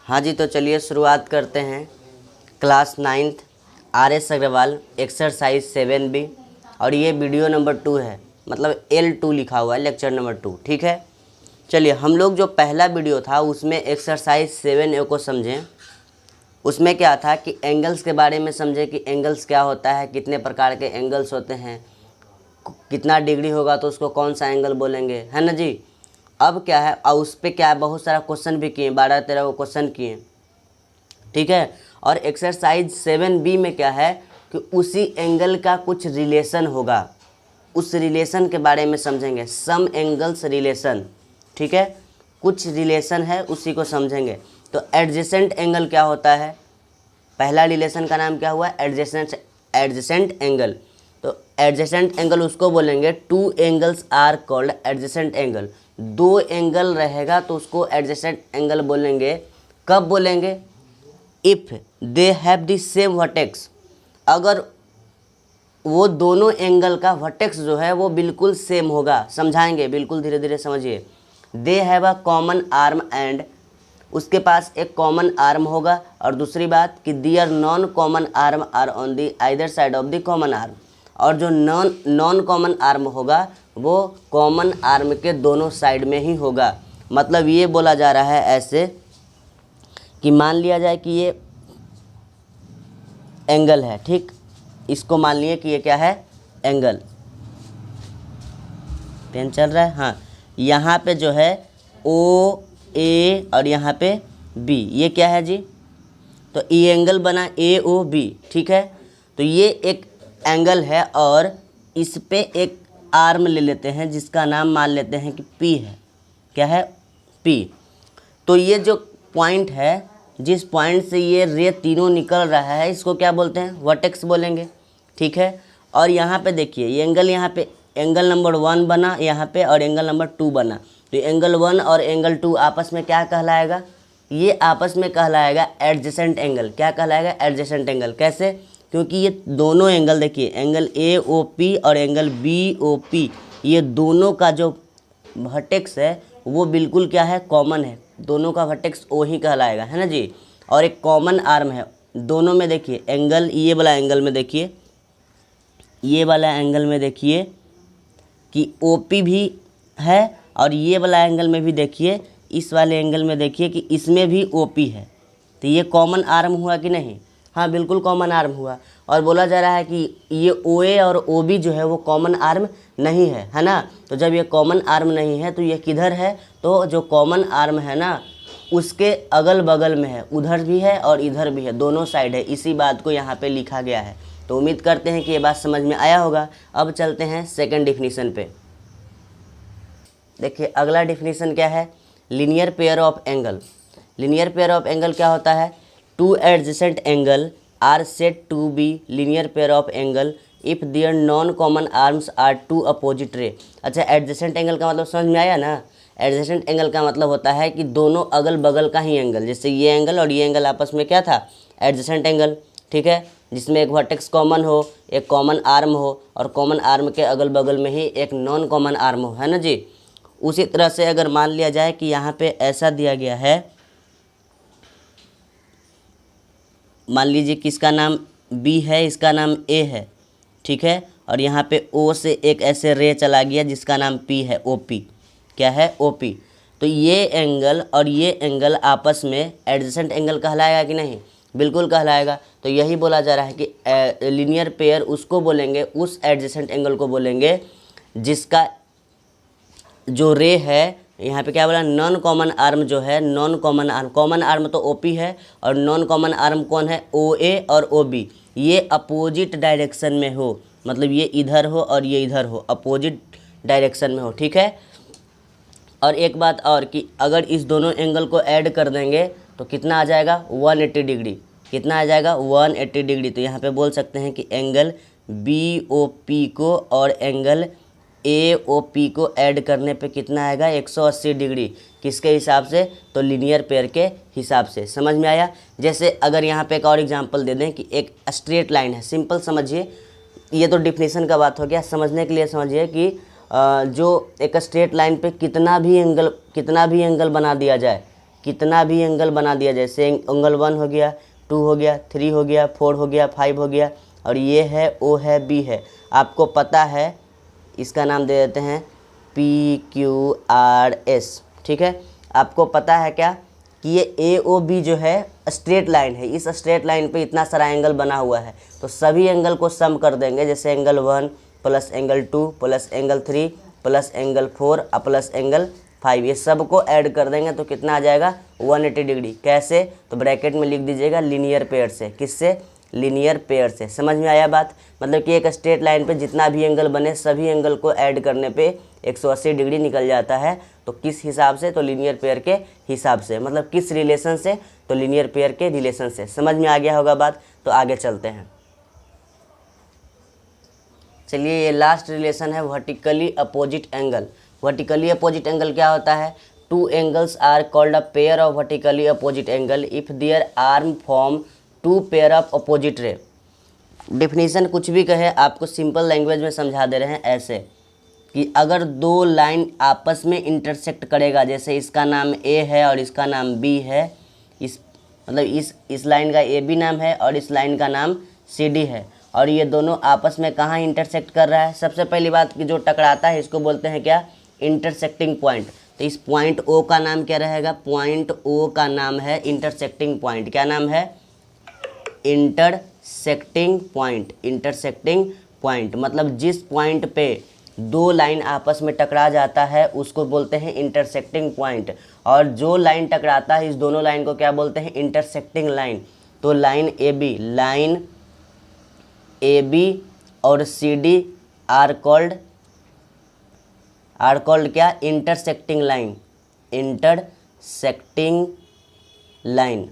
हाँ जी, तो चलिए शुरुआत करते हैं। Class 9th RS Agarwal exercise 7B और ये वीडियो नंबर 2 है, मतलब L2 लिखा हुआ है, लेक्चर नंबर 2। ठीक है, चलिए हम लोग जो पहला वीडियो था उसमें एक्सरसाइज 7A को समझें। उसमें क्या था कि एंगल्स के बारे में समझे कि एंगल्स क्या होता है, कितने प्रकार के एंगल्स होते हैं, कितना डिग्री होगा तो उसको कौन सा एंगल बोलेंगे, है ना जी। अब क्या है, और उस पर क्या है, बहुत सारा क्वेश्चन भी किए, 12-13 वो क्वेश्चन किए। ठीक है, और एक्सरसाइज 7B में क्या है कि उसी एंगल का कुछ रिलेशन होगा, उस रिलेशन के बारे में समझेंगे। सम एंगल्स रिलेशन, ठीक है, कुछ रिलेशन है उसी को समझेंगे। तो एडजेसेंट एंगल क्या होता है, पहला रिलेशन का नाम क्या हुआ, एडजेसेंट एंगल। तो एडजेसेंट एंगल उसको बोलेंगे, two angles are called adjacent angle. दो एंगल रहेगा तो उसको एडजेसेंट एंगल बोलेंगे। कब बोलेंगे, if they have the same vertex, अगर वो दोनों एंगल का वर्टेक्स जो है वो बिल्कुल सेम होगा। समझाएंगे, बिल्कुल धीरे धीरे समझिए। They have a common arm and, उसके पास एक कॉमन आर्म होगा। और दूसरी बात कि there non common arm are on the either side of the common arm, और जो नॉन कॉमन आर्म होगा वो कॉमन आर्म के दोनों साइड में ही होगा। मतलब ये बोला जा रहा है ऐसे कि मान लिया जाए कि ये एंगल है, ठीक, इसको मान लिए कि ये क्या है, एंगल। पेन चल रहा है, हाँ। यहाँ पे जो है ओ ए और यहाँ पे बी, ये क्या है जी, तो ये एंगल बना ए ओ बी। ठीक है, तो ये एक एंगल है और इस पे एक आर्म ले लेते हैं जिसका नाम मान लेते हैं कि पी है। क्या है, पी। तो ये जो पॉइंट है, जिस पॉइंट से ये रे तीनों निकल रहा है, इसको क्या बोलते हैं, वर्टेक्स बोलेंगे। ठीक है, और यहाँ पे देखिए ये एंगल, यहाँ पे एंगल नंबर 1 बना यहाँ पे और एंगल नंबर 2 बना। तो एंगल 1 और एंगल 2 आपस में क्या कहलाएगा, ये आपस में कहलाएगा एडजेसेंट एंगल। क्या कहलाएगा, एडजेसेंट एंगल। कैसे, क्योंकि ये दोनों एंगल देखिए, एंगल ए ओ पी और एंगल बी ओ पी, ये दोनों का जो वर्टेक्स है वो बिल्कुल क्या है, कॉमन है। दोनों का वर्टेक्स ओ ही कहलाएगा, है ना जी। और एक कॉमन आर्म है दोनों में। देखिए एंगल, ये वाला एंगल में देखिए, ये वाला एंगल में देखिए कि ओ पी भी है, और ये वाला एंगल में भी देखिए, इस वाले एंगल में देखिए कि इसमें भी ओ पी है। तो ये कॉमन आर्म हुआ कि नहीं, हाँ बिल्कुल कॉमन आर्म हुआ। और बोला जा रहा है कि ये ओ ए और ओ बी जो है वो कॉमन आर्म नहीं है ना। तो जब ये कॉमन आर्म नहीं है तो ये किधर है, तो जो कॉमन आर्म है ना उसके अगल बगल में है, उधर भी है और इधर भी है, दोनों साइड है। इसी बात को यहाँ पे लिखा गया है। तो उम्मीद करते हैं कि ये बात समझ में आया होगा। अब चलते हैं सेकंड डिफिनीशन पे। देखिए अगला डिफिनीशन क्या है, linear pair of angle. Linear pair of angle क्या होता है, two adjacent angle are said to be linear pair of angle if their non common arms are two opposite ray. अच्छा, adjacent angle का मतलब समझ में आया ना। एडजेसेंट एंगल का मतलब होता है कि दोनों अगल बगल का ही एंगल, जैसे ये एंगल और ये एंगल आपस में क्या था, एडजेसेंट एंगल। ठीक है, जिसमें एक वर्टेक्स कॉमन हो, एक कॉमन आर्म हो, और कॉमन आर्म के अगल बगल में ही एक नॉन कॉमन आर्म हो, है ना जी। उसी तरह से अगर मान लिया जाए कि यहाँ पे ऐसा दिया गया है, मान लीजिए कि इसका नाम बी है, इसका नाम ए है, ठीक है, और यहाँ पे ओ से एक ऐसे रे चला गया जिसका नाम पी है, ओ पी। क्या है, ओ पी। तो ये एंगल और ये एंगल आपस में एडजेसेंट एंगल कहलाएगा कि नहीं, बिल्कुल कहलाएगा। तो यही बोला जा रहा है कि लीनियर पेयर उसको बोलेंगे, उस एडजेसेंट एंगल को बोलेंगे जिसका जो रे है, यहाँ पे क्या बोला, नॉन कॉमन आर्म जो है, non common arm, common arm तो ओपी है और नॉन कॉमन आर्म कौन है, ओ ए और ओ बी, ये अपोजिट डायरेक्शन में हो। मतलब ये इधर हो और ये इधर हो, अपोजिट डायरेक्शन में हो। ठीक है, और एक बात और कि अगर इस दोनों एंगल को ऐड कर देंगे तो कितना आ जाएगा, 180 डिग्री। कितना आ जाएगा, 180 डिग्री। तो यहाँ पे बोल सकते हैं कि एंगल बी ओ पी को और एंगल ए ओ पी को ऐड करने पे कितना आएगा, 180 डिग्री। किसके हिसाब से, तो लीनियर पेयर के हिसाब से। समझ में आया। जैसे अगर यहाँ पे एक और एग्जांपल दे दें कि एक स्ट्रेट लाइन है, सिंपल समझिए, ये तो डिफिनीशन का बात हो गया। समझने के लिए समझिए कि जो एक स्ट्रेट लाइन पे कितना भी एंगल बना दिया जाए, कितना भी एंगल बना दिया, जैसे एंगल 1 हो गया, 2 हो गया, 3 हो गया, 4 हो गया, 5 हो गया, और ये है, ओ है, बी है, आपको पता है, इसका नाम दे देते हैं PQRS। ठीक है, आपको पता है क्या कि ये AOB जो है स्ट्रेट लाइन है, इस स्ट्रेट लाइन पे इतना सारा एंगल बना हुआ है, तो सभी एंगल को सम कर देंगे, जैसे angle 1 plus angle 2 plus angle 3 plus angle 4 plus angle 5, ये सब को ऐड कर देंगे तो कितना आ जाएगा 180 डिग्री। कैसे? तो ब्रैकेट में लिख दीजिएगा लीनियर पेयर से। किससे? लीनियर पेयर से। समझ में आया बात? मतलब कि एक स्ट्रेट लाइन पे जितना भी एंगल बने सभी एंगल को ऐड करने पे 180 डिग्री निकल जाता है। तो किस हिसाब से? तो लीनियर पेयर के हिसाब से। मतलब किस रिलेशन से? तो लीनियर पेयर के रिलेशन से। समझ में आ गया होगा बात? तो आगे चलते हैं। चलिए, ये लास्ट रिलेशन है vertically opposite angle. Vertically opposite angle क्या होता है? Two angles are called a pair of vertically opposite angle if their arm form two pair of opposite ray. Definition कुछ भी कहे, आपको सिंपल लैंग्वेज में समझा दे रहे हैं ऐसे कि अगर दो लाइन आपस में इंटरसेक्ट करेगा, जैसे इसका नाम ए है और इसका नाम बी है, इस लाइन का ए बी नाम है और इस लाइन का नाम सी डी है, और ये दोनों आपस में कहाँ इंटरसेक्ट कर रहा है? सबसे पहली बात कि जो टकराता है इसको बोलते हैं क्या? Intersecting point. तो इस पॉइंट ओ का नाम क्या रहेगा? पॉइंट ओ का नाम है इंटरसेक्टिंग पॉइंट। क्या नाम है? Intersecting point. इंटरसेक्टिंग पॉइंट मतलब जिस पॉइंट पे दो लाइन आपस में टकरा जाता है उसको बोलते हैं इंटरसेक्टिंग पॉइंट। और जो लाइन टकराता है इस दोनों लाइन को क्या बोलते हैं? Intersecting line. तो लाइन ए बी और सी डी आर कॉल्ड क्या? Intersecting line. Intersecting line.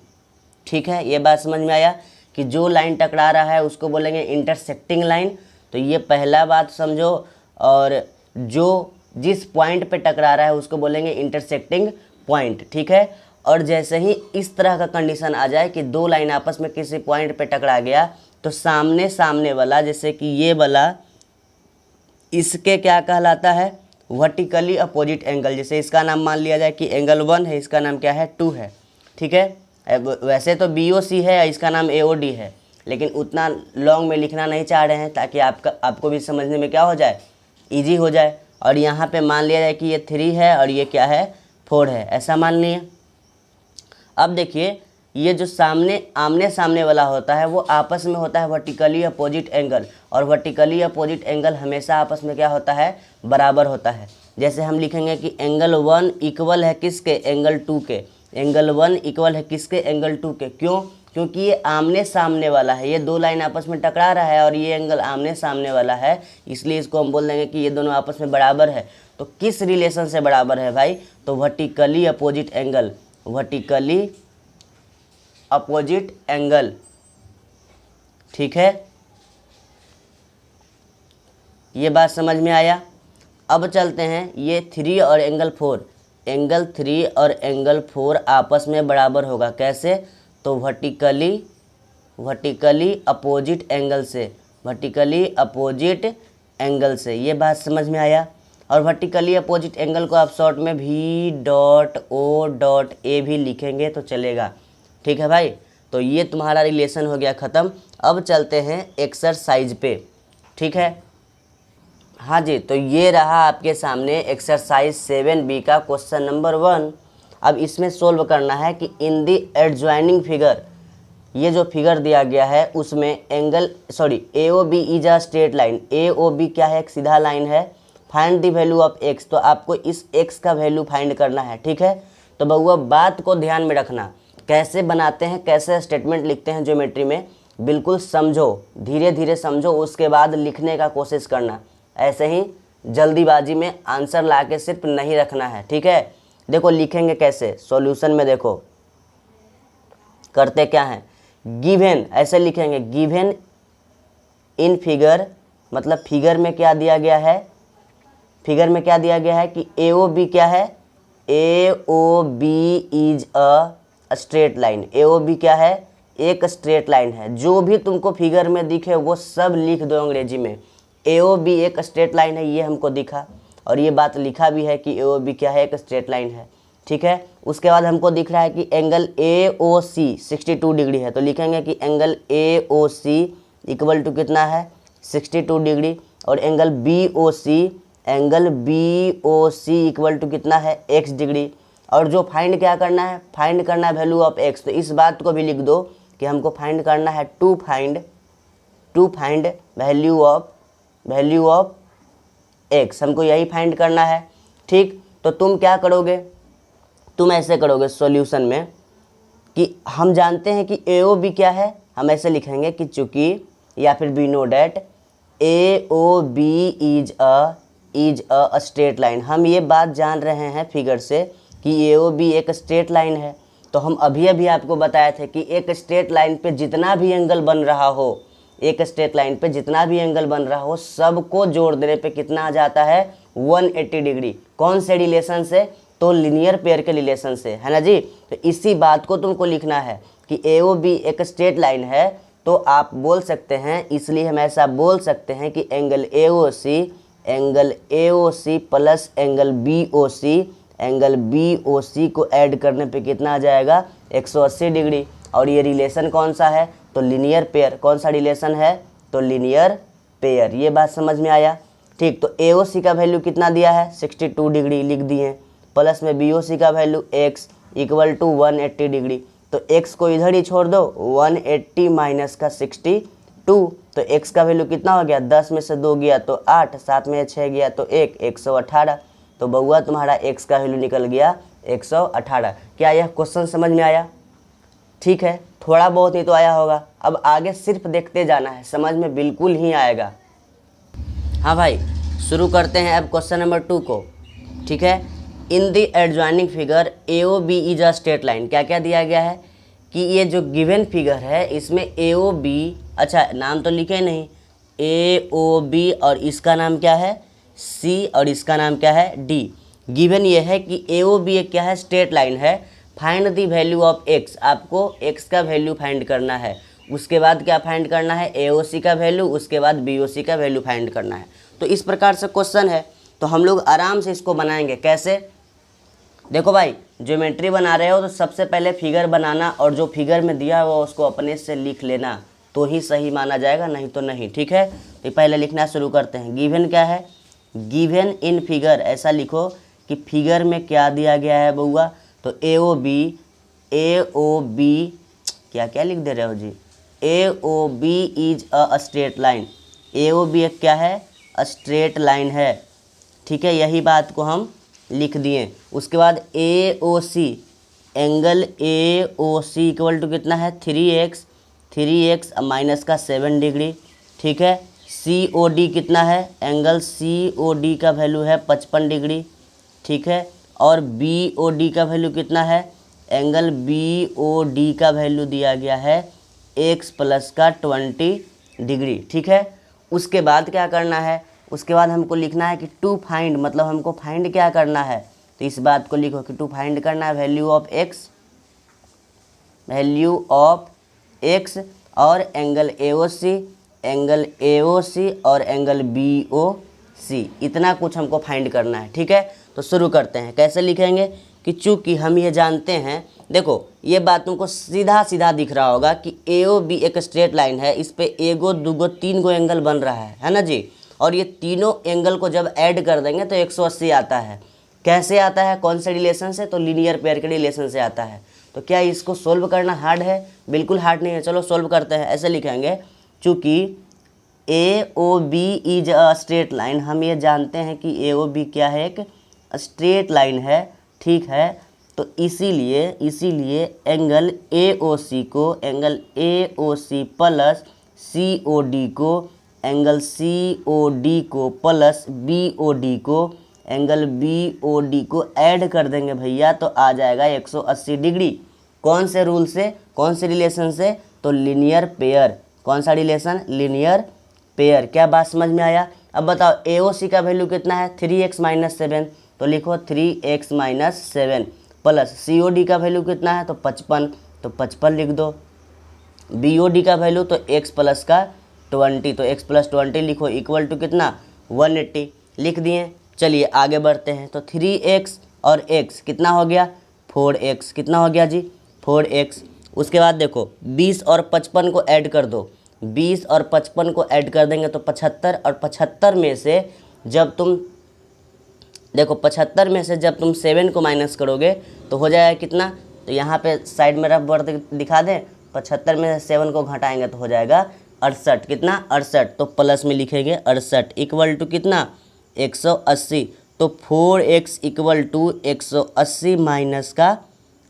ठीक है, ये बात समझ में आया कि जो लाइन टकरा रहा है उसको बोलेंगे इंटरसेक्टिंग लाइन। तो ये पहला बात समझो। और जो जिस पॉइंट पे टकरा रहा है उसको बोलेंगे इंटरसेक्टिंग पॉइंट। ठीक है, और जैसे ही इस तरह का कंडीशन आ जाए कि दो लाइन आपस में किसी पॉइंट पे टकरा गया तो सामने वाला, जैसे कि ये वाला, इसके क्या कहलाता है? Vertically opposite angle. जैसे इसका नाम मान लिया जाए कि एंगल 1 है, इसका नाम क्या है? 2 है। ठीक है, वैसे तो BOC है, इसका नाम AOD है, लेकिन उतना लॉन्ग में लिखना नहीं चाह रहे हैं ताकि आपको भी समझने में क्या हो जाए? ईजी हो जाए। और यहाँ पे मान लिया जाए कि ये 3 है और ये क्या है? 4 है। ऐसा मान लिए। अब देखिए, ये जो आमने सामने वाला होता है वो आपस में होता है वर्टिकली अपोजिट एंगल, और वर्टिकली अपोजिट एंगल हमेशा आपस में क्या होता है? बराबर होता है। जैसे हम लिखेंगे कि एंगल 1 इक्वल है किसके? एंगल 2 के। एंगल 1 इक्वल है किसके? एंगल 2 के। क्यों? क्योंकि ये आमने सामने वाला है, ये दो लाइन आपस में टकरा रहा है और ये एंगल आमने सामने वाला है, इसलिए इसको हम बोल देंगे कि ये दोनों आपस में बराबर है। तो किस रिलेशन से बराबर है भाई? तो vertically opposite angle. Vertically opposite angle. ठीक है, ये बात समझ में आया। अब चलते हैं, ये 3 और एंगल 4, एंगल 3 और एंगल 4 आपस में बराबर होगा। कैसे? तो वर्टिकली अपोजिट एंगल से। वर्टिकली अपोजिट एंगल से, ये बात समझ में आया। और वर्टिकली अपोजिट एंगल को आप शॉर्ट में V.O.A भी लिखेंगे तो चलेगा। ठीक है भाई, तो ये तुम्हारा रिलेशन हो गया ख़त्म। अब चलते हैं एक्सरसाइज पे। ठीक है, हाँ जी, तो ये रहा आपके सामने एक्सरसाइज 7B का क्वेश्चन नंबर 1। अब इसमें सोल्व करना है कि इन दी एडजॉइनिंग फिगर, ये जो फिगर दिया गया है उसमें AOB is a straight line. AOB क्या है? एक सीधा लाइन है। Find the value of x, तो आपको इस x का वैल्यू फाइंड करना है। ठीक है, तो बउआ बात को ध्यान में रखना, कैसे बनाते हैं, कैसे स्टेटमेंट लिखते हैं ज्योमेट्री में, बिल्कुल समझो, धीरे धीरे समझो, उसके बाद लिखने का कोशिश करना। ऐसे ही जल्दीबाजी में आंसर लाके सिर्फ नहीं रखना है। ठीक है, देखो लिखेंगे कैसे, सॉल्यूशन में देखो करते क्या है। गिवन, ऐसे लिखेंगे, गिवन इन फिगर, मतलब फिगर में क्या दिया गया है? फिगर में क्या दिया गया है कि AOB क्या है? AOB is a straight line. AOB क्या है? एक स्ट्रेट लाइन है। जो भी तुमको फिगर में दिखे वो सब लिख दो अंग्रेजी में। AOB एक स्ट्रेट लाइन है, ये हमको दिखा, और ये बात लिखा भी है कि AOB क्या है? एक स्ट्रेट लाइन है। ठीक है। उसके बाद हमको दिख रहा है कि angle A O C 62 degree है, तो लिखेंगे कि angle A O C equal to कितना है 62 डिग्री। और angle B O C equal to कितना है x डिग्री। और जो फाइंड क्या करना है, फाइंड करना है वैल्यू ऑफ x। तो इस बात को भी लिख दो कि हमको फाइंड करना है to find value of x, हमको यही फाइंड करना है। ठीक, तो तुम क्या करोगे, तुम ऐसे करोगे सॉल्यूशन में कि हम जानते हैं कि ए ओ बी क्या है, हम ऐसे लिखेंगे कि चूँकि या फिर we know that A O B is a straight line. हम ये बात जान रहे हैं फिगर से कि ए ओ बी एक स्ट्रेट लाइन है। तो हम अभी आपको बताए थे कि एक स्ट्रेट लाइन पे जितना भी एंगल बन रहा हो, एक स्ट्रेट लाइन पे जितना भी एंगल बन रहा हो सबको जोड़ देने पे कितना आ जाता है 180 डिग्री। कौन से रिलेशन से, तो लीनियर पेयर के रिलेशन से, है ना जी। तो इसी बात को तुमको लिखना है कि ए ओ बी एक स्ट्रेट लाइन है। तो आप बोल सकते हैं, इसलिए हम ऐसा बोल सकते हैं कि angle A O C plus angle B O C को ऐड करने पे कितना आ जाएगा 180 डिग्री। और ये रिलेशन कौन सा है, तो लीनियर पेयर। कौन सा रिलेशन है, तो लीनियर पेयर। ये बात समझ में आया। ठीक, तो ए ओ सी का वैल्यू कितना दिया है 62 डिग्री लिख दिए, प्लस में बी ओ सी का value x equal to 180 degree. तो x को इधर ही छोड़ दो, 180 माइनस का 62, तो x का वैल्यू कितना हो गया, 10 में से 2 गया तो 8, 7 में 6 गया तो 1, 118। तो बउआ तुम्हारा x का वैल्यू निकल गया 118। क्या यह क्वेश्चन समझ में आया? ठीक है, थोड़ा बहुत ही तो आया होगा। अब आगे सिर्फ देखते जाना है, समझ में बिल्कुल ही आएगा। हाँ भाई, शुरू करते हैं अब क्वेश्चन नंबर 2 को। ठीक है, in the adjoining figure A O B is a straight line. क्या क्या दिया गया है कि ये जो गिवन फिगर है इसमें ए ओ बी, अच्छा नाम तो लिखे नहीं, ए ओ बी और इसका नाम क्या है सी और इसका नाम क्या है डी। गिवन ये है कि ए ओ बी एक क्या है स्ट्रेट लाइन है। Find the value of x, आपको एक्स का वैल्यू फाइंड करना है। उसके बाद क्या फाइंड करना है, ए ओ सी का वैल्यू, उसके बाद बी ओ सी का वैल्यू फाइंड करना है। तो इस प्रकार से क्वेश्चन है, तो हम लोग आराम से इसको बनाएंगे। कैसे, देखो भाई, ज्योमेट्री बना रहे हो तो सबसे पहले फिगर बनाना और जो फिगर में दिया हुआ उसको अपने से लिख लेना, तो ही सही माना जाएगा, नहीं तो नहीं। ठीक है, तो पहले लिखना शुरू करते हैं। गिवन क्या है, गिवन इन फिगर, ऐसा लिखो कि फिगर में क्या दिया गया है बउआ, तो ए ओ बी क्या क्या लिख दे रहे हो जी, A O B is a straight line. A O B एक क्या है, स्ट्रेट लाइन है। ठीक है, यही बात को हम लिख दिए। उसके बाद A O C, angle A O C equal to कितना है 3x माइनस का 7 डिग्री। ठीक है, सी ओ डी कितना है, एंगल सी ओ डी का वैल्यू है 55 डिग्री। ठीक है, और बी ओ डी का वैल्यू कितना है, एंगल बी ओ डी का वैल्यू दिया गया है x प्लस का 20 डिग्री। ठीक है, उसके बाद क्या करना है, उसके बाद हमको लिखना है कि टू फाइंड, मतलब हमको फाइंड क्या करना है, तो इस बात को लिखो कि टू फाइंड करना है वैल्यू ऑफ x और एंगल ए ओ सी और एंगल बी ओ सी, इतना कुछ हमको फाइंड करना है। ठीक है, तो शुरू करते हैं। कैसे लिखेंगे कि चूँकि हम ये जानते हैं, देखो ये बात तुमको सीधा सीधा दिख रहा होगा कि ए ओ बी एक स्ट्रेट लाइन है, इस पे एगो दूगो तीन गो एंगल बन रहा है ना जी। और ये तीनों एंगल को जब ऐड कर देंगे तो 180 आता है। कैसे आता है, कौन से रिलेशन से, तो लीनियर पेयर के रिलेशन से आता है। तो क्या इसको सोल्व करना हार्ड है, बिल्कुल हार्ड नहीं है। चलो सोल्व करते हैं। ऐसे लिखेंगे, चूँकि A O B is a straight line, हम ये जानते हैं कि ए ओ बी क्या है, एक स्ट्रेट लाइन है। ठीक है, तो इसीलिए angle A O C plus C O D को, एंगल सी ओ डी को प्लस बी ओ डी को, एंगल बी ओ डी को ऐड कर देंगे भैया, तो आ जाएगा 180 डिग्री। कौन से रूल से, कौन से रिलेशन से, तो लीनियर पेयर। कौन सा रिलेशन, लीनियर पेयर। क्या बात समझ में आया? अब बताओ ए ओ सी का वैल्यू कितना है 3x माइनस 7, तो लिखो 3x minus 7 plus C O D का वैल्यू कितना है, तो 55, तो 55 लिख दो। बी ओ डी का वैल्यू तो x प्लस का 20, तो x प्लस 20 लिखो इक्वल टू कितना 180 लिख दिए। चलिए आगे बढ़ते हैं। तो 3x और x कितना हो गया 4x, कितना हो गया जी 4x। उसके बाद देखो 20 और 55 को ऐड कर दो, 20 और 55 को ऐड कर देंगे तो 75, और 75 में से जब तुम देखो 75 में से जब तुम 7 को माइनस करोगे तो हो जाएगा कितना, तो यहाँ पे साइड में रफ वर्ड दिखा दें, 75 में से 7 को घटाएंगे तो हो जाएगा 68, कितना 68, तो प्लस में लिखेंगे 68 इक्वल टू कितना 180, तो 4x इक्वल टू 180 माइनस का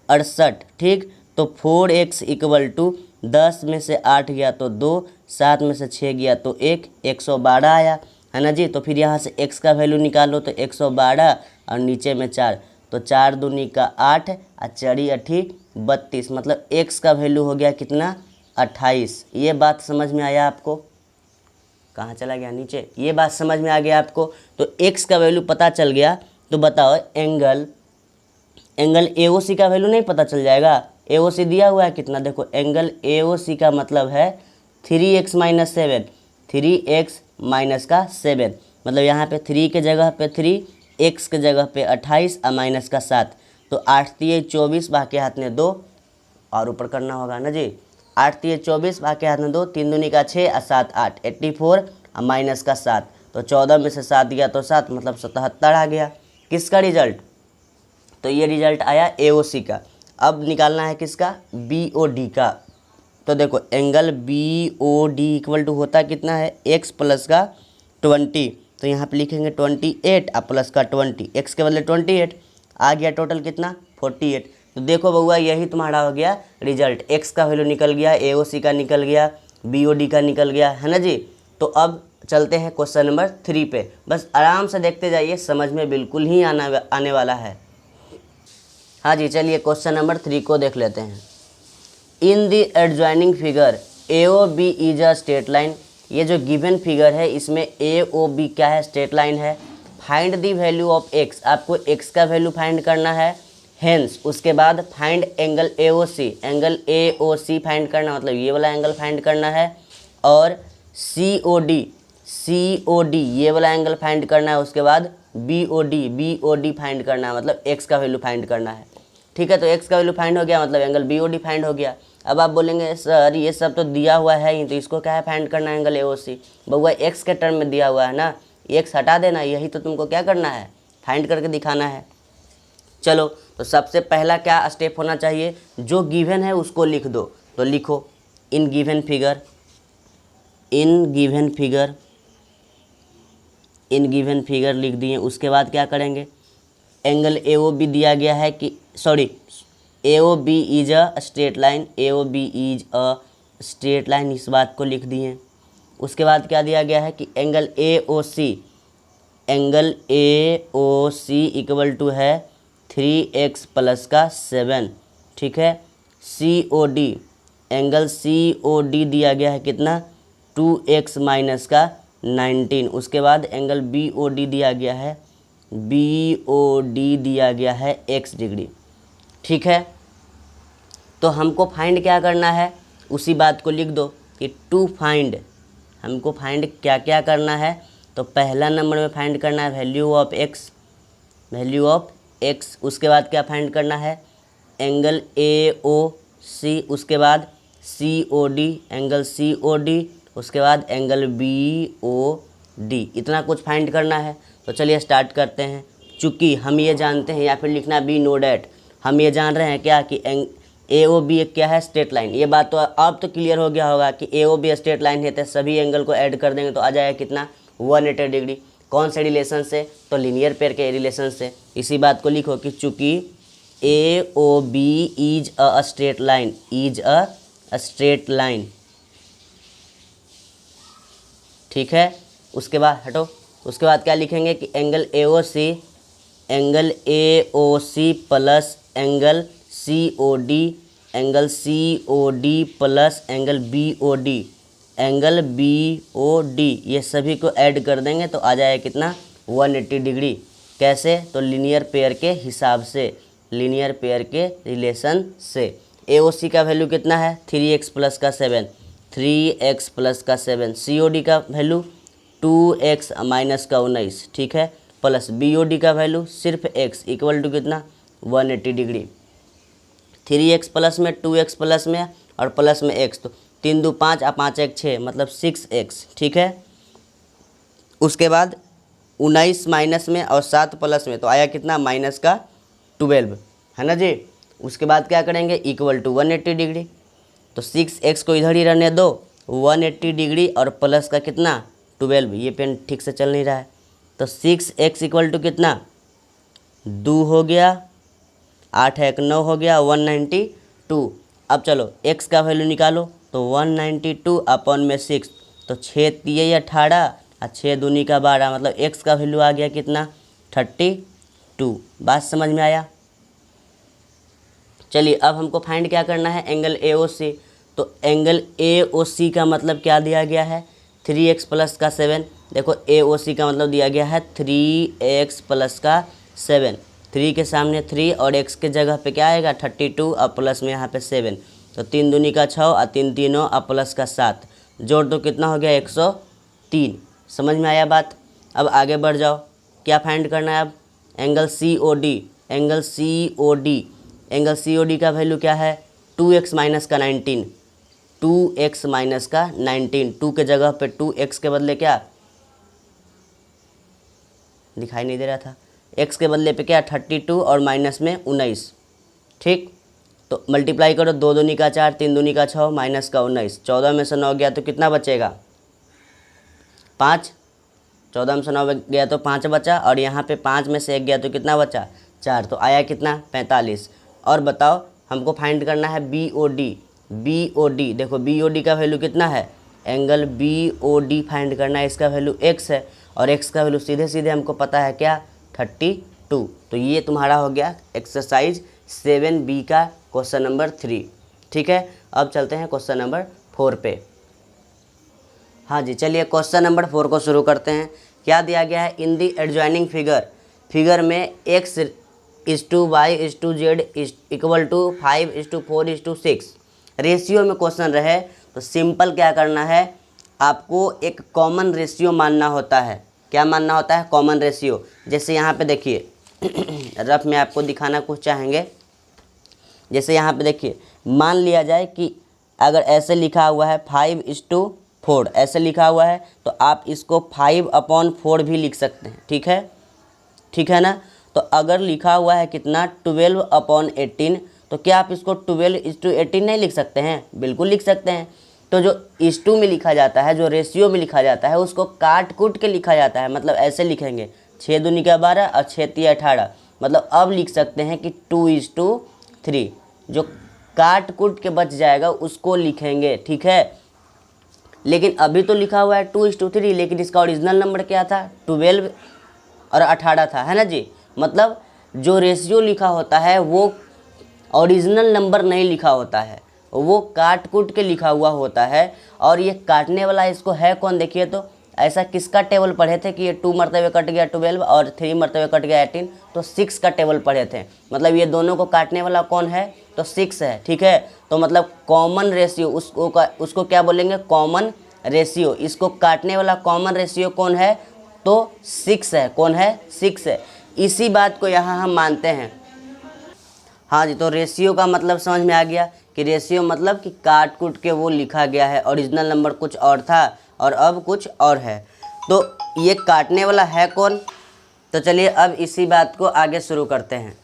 68, ठीक। तो 4x इक्वल टू 10 में से 8 गया तो 2, 7 में से 6 गया तो 1, 112 आया, है ना जी। तो फिर यहाँ से x का वैल्यू निकालो तो 112 और नीचे में 4, तो 4 दूनी का 8 और 4 अठी 32, मतलब x का वैल्यू हो गया कितना 28। ये बात समझ में आया आपको, कहाँ चला गया नीचे, ये बात समझ में आ गया आपको। तो x का वैल्यू पता चल गया, तो बताओ एंगल AOC का वैल्यू नहीं पता चल जाएगा। AOC दिया हुआ है कितना, देखो एंगल AOC का मतलब है 3x माइनस 7, 3x माइनस का 7, मतलब यहाँ पे 3 के जगह पे 3, x के जगह पे 28 और माइनस का 7, तो 8 3 24, बाकी हाथ में 2 और ऊपर करना होगा ना जी, 8 3 24, बाकी हाथ में 2, 3 दूनी का 6 और 7 8, 84 और माइनस का 7, तो 14 में से 7 गया तो 7, मतलब 77 आ गया। किसका रिजल्ट, तो ये रिजल्ट आया AOC का। अब निकालना है किसका, BOD का। तो देखो एंगल BOD इक्वल टू होता कितना है, x प्लस का 20, तो यहाँ पे लिखेंगे 28 और प्लस का 20, x के बदले 28 आ गया, टोटल कितना 48। तो देखो बउआ यही तुम्हारा हो गया रिजल्ट, x का वैल्यू निकल गया, AOC का निकल गया, BOD का निकल गया, है ना जी। तो अब चलते हैं क्वेश्चन नंबर 3 पे, बस आराम से देखते जाइए, समझ में बिल्कुल ही आने वाला है। हाँ जी, चलिए क्वेश्चन नंबर 3 को देख लेते हैं। इन the adjoining figure AOB is a straight line. ये जो गिवन फिगर है इसमें AOB क्या है, स्ट्रेट लाइन है। Find the value of x, आपको x का वैल्यू फाइंड करना है। हेंस उसके बाद find angle AOC, angle AOC find करना, मतलब ये वाला एंगल फाइंड करना है। और COD ये वाला एंगल फाइंड करना है। उसके बाद BOD फाइंड करना है, मतलब x का वैल्यू फाइंड करना है, ठीक है। तो x का वैल्यू फाइंड हो गया, मतलब एंगल BOD फाइंड हो गया। अब आप बोलेंगे सर ये सब तो दिया हुआ है ही, तो इसको क्या है फाइंड करना है एंगल AOC। बउआ x के टर्म में दिया हुआ है ना, x हटा देना, यही तो तुमको क्या करना है, फाइंड करके दिखाना है। चलो तो सबसे पहला क्या स्टेप होना चाहिए, जो गिवन है उसको लिख दो। तो लिखो इन गिवन फिगर लिख दिए। उसके बाद क्या करेंगे, एंगल AOB दिया गया है कि AOB is a straight line, AOB is a straight line, इस बात को लिख दिए। उसके बाद क्या दिया गया है कि एंगल AOC इक्वल टू है 3x प्लस का 7, ठीक है। COD, एंगल COD दिया गया है कितना 2x माइनस का 19। उसके बाद एंगल BOD दिया गया है x डिग्री, ठीक है। तो हमको फाइंड क्या करना है, उसी बात को लिख दो कि हमको फाइंड क्या क्या करना है। तो पहला नंबर में फाइंड करना है वैल्यू ऑफ x। उसके बाद क्या फाइंड करना है, एंगल AOC। उसके बाद COD, एंगल COD। उसके बाद एंगल BOD, इतना कुछ फाइंड करना है। तो चलिए स्टार्ट करते हैं। चूँकि हम ये जानते हैं, या फिर लिखना बी नो डैट, हम ये जान रहे हैं क्या कि AOB एक क्या है, स्ट्रेट लाइन। ये बात तो अब तो क्लियर हो गया होगा कि AOB स्ट्रेट लाइन है, तो सभी एंगल को ऐड कर देंगे तो आ जाएगा कितना 180 डिग्री। कौन से रिलेशन से, तो लीनियर पेयर के रिलेशन से। इसी बात को लिखो कि चूँकि AOB is a straight line, ठीक है। उसके बाद हटो, उसके बाद क्या लिखेंगे कि angle AOC plus angle COD, angle COD plus angle BOD, ये सभी को ऐड कर देंगे तो आ जाएगा कितना 180 डिग्री। कैसे, तो लीनियर पेयर के हिसाब से, लीनियर पेयर के रिलेशन से। AOC का वैल्यू कितना है 3x प्लस का 7, 3x प्लस का 7। COD का वैल्यू 2x माइनस का 19, ठीक है। प्लस BOD का वैल्यू सिर्फ x इक्वल टू कितना 180 डिग्री। 3x प्लस में 2x प्लस में और प्लस में x, तो 3 2 5 और 5 1 6 मतलब 6x। ठीक है, उसके बाद 19 माइनस में और 7 प्लस में तो आया कितना माइनस का 12, है ना जी। उसके बाद क्या करेंगे इक्वल टू 180 डिग्री, तो 6x को इधर ही रहने दो, 180 डिग्री और प्लस का कितना 12। ये पेन ठीक से चल नहीं रहा है, तो 6x इक्वल टू कितना 2 हो गया, 8 1 9 हो गया 192। अब चलो x का वैल्यू निकालो, तो 192 अपॉन में 6, तो 6 3 18 और 6 दूनी का 12, मतलब x का वैल्यू आ गया कितना 32। बात समझ में आया। चलिए अब हमको फाइंड क्या करना है एंगल AOC, तो एंगल AOC का मतलब क्या दिया गया है 3x प्लस का 7। देखो AOC का मतलब दिया गया है 3x प्लस का 7, 3 के सामने 3 और x के जगह पे क्या आएगा 32 और प्लस में यहाँ पे 7, तो 3 दूनी का 6 और 3 तीनों और प्लस का 7, जोड़ दो कितना हो गया 103। समझ में आया बात। अब आगे बढ़ जाओ, क्या फाइंड करना है अब angle COD। Angle COD, angle COD का वैल्यू क्या है 2x माइनस का 19, 2x माइनस का 19, 2 के जगह पे 2x के बदले क्या दिखाई नहीं दे रहा था, x के बदले पे क्या 32 और माइनस में 19। ठीक, तो मल्टीप्लाई करो, 2 दूनी का 4, 3 दूनी का 6 माइनस का 19, 14 में से 9 गया तो कितना बचेगा 5, 14 में से 9 गया तो 5 बचा, और यहाँ पे 5 में से 1 गया तो कितना बचा 4, तो आया कितना 45। और बताओ हमको फाइंड करना है BOD। BOD देखो BOD का वैल्यू कितना है, एंगल BOD फाइंड करना है, इसका वैल्यू x है और x का वैल्यू सीधे सीधे हमको पता है क्या 32। तो ये तुम्हारा हो गया एक्सरसाइज 7B का क्वेश्चन नंबर 3। ठीक है, अब चलते हैं क्वेश्चन नंबर 4 पे। हाँ जी, चलिए क्वेश्चन नंबर 4 को शुरू करते हैं। क्या दिया गया है इन दी एडजॉइनिंग फिगर में x is to y is to z equal to 5:4:6 ratio में क्वेश्चन रहे, तो सिंपल क्या करना है आपको एक कॉमन रेशियो मानना होता है। क्या मानना होता है कॉमन रेशियो। जैसे यहाँ पे देखिए रफ में आपको दिखाना कुछ चाहेंगे, जैसे यहाँ पे देखिए मान लिया जाए कि अगर ऐसे लिखा हुआ है 5:4 ऐसे लिखा हुआ है, तो आप इसको 5/4 भी लिख सकते हैं। ठीक है ना। तो अगर लिखा हुआ है कितना 12/18, तो क्या आप इसको 12:18 नहीं लिख सकते हैं, बिल्कुल लिख सकते हैं। तो जो इस टू में लिखा जाता है, जो रेशियो में लिखा जाता है, उसको काट कूट के लिखा जाता है। मतलब ऐसे लिखेंगे 6 दूनी का 12 और 6 3 18, मतलब अब लिख सकते हैं कि 2:3। जो काट कूट के बच जाएगा उसको लिखेंगे। ठीक है, लेकिन अभी तो लिखा हुआ है 2:3, लेकिन इसका ओरिजिनल नंबर क्या था 12 और 18 था, है ना जी। मतलब जो रेशियो लिखा होता है वो ओरिजिनल नंबर नहीं लिखा होता है, वो काट कूट के लिखा हुआ होता है। और ये काटने वाला इसको है कौन, देखिए तो ऐसा किसका टेबल पढ़े थे कि ये 2 मरतबे कट गया 12 और 3 मरतबे कट गया 18, तो 6 का टेबल पढ़े थे। मतलब ये दोनों को काटने वाला कौन है, तो 6 है। ठीक है, तो मतलब कॉमन रेशियो उसको क्या बोलेंगे कॉमन रेशियो। इसको काटने वाला कॉमन रेशियो कौन है, तो 6 है। कौन है 6 है। इसी बात को यहाँ हम मानते हैं। हाँ जी, तो रेशियो का मतलब समझ में आ गया कि रेशियो मतलब कि काट कूट के वो लिखा गया है, ओरिजिनल नंबर कुछ और था और अब कुछ और है। तो ये काटने वाला है कौन, तो चलिए अब इसी बात को आगे शुरू करते हैं।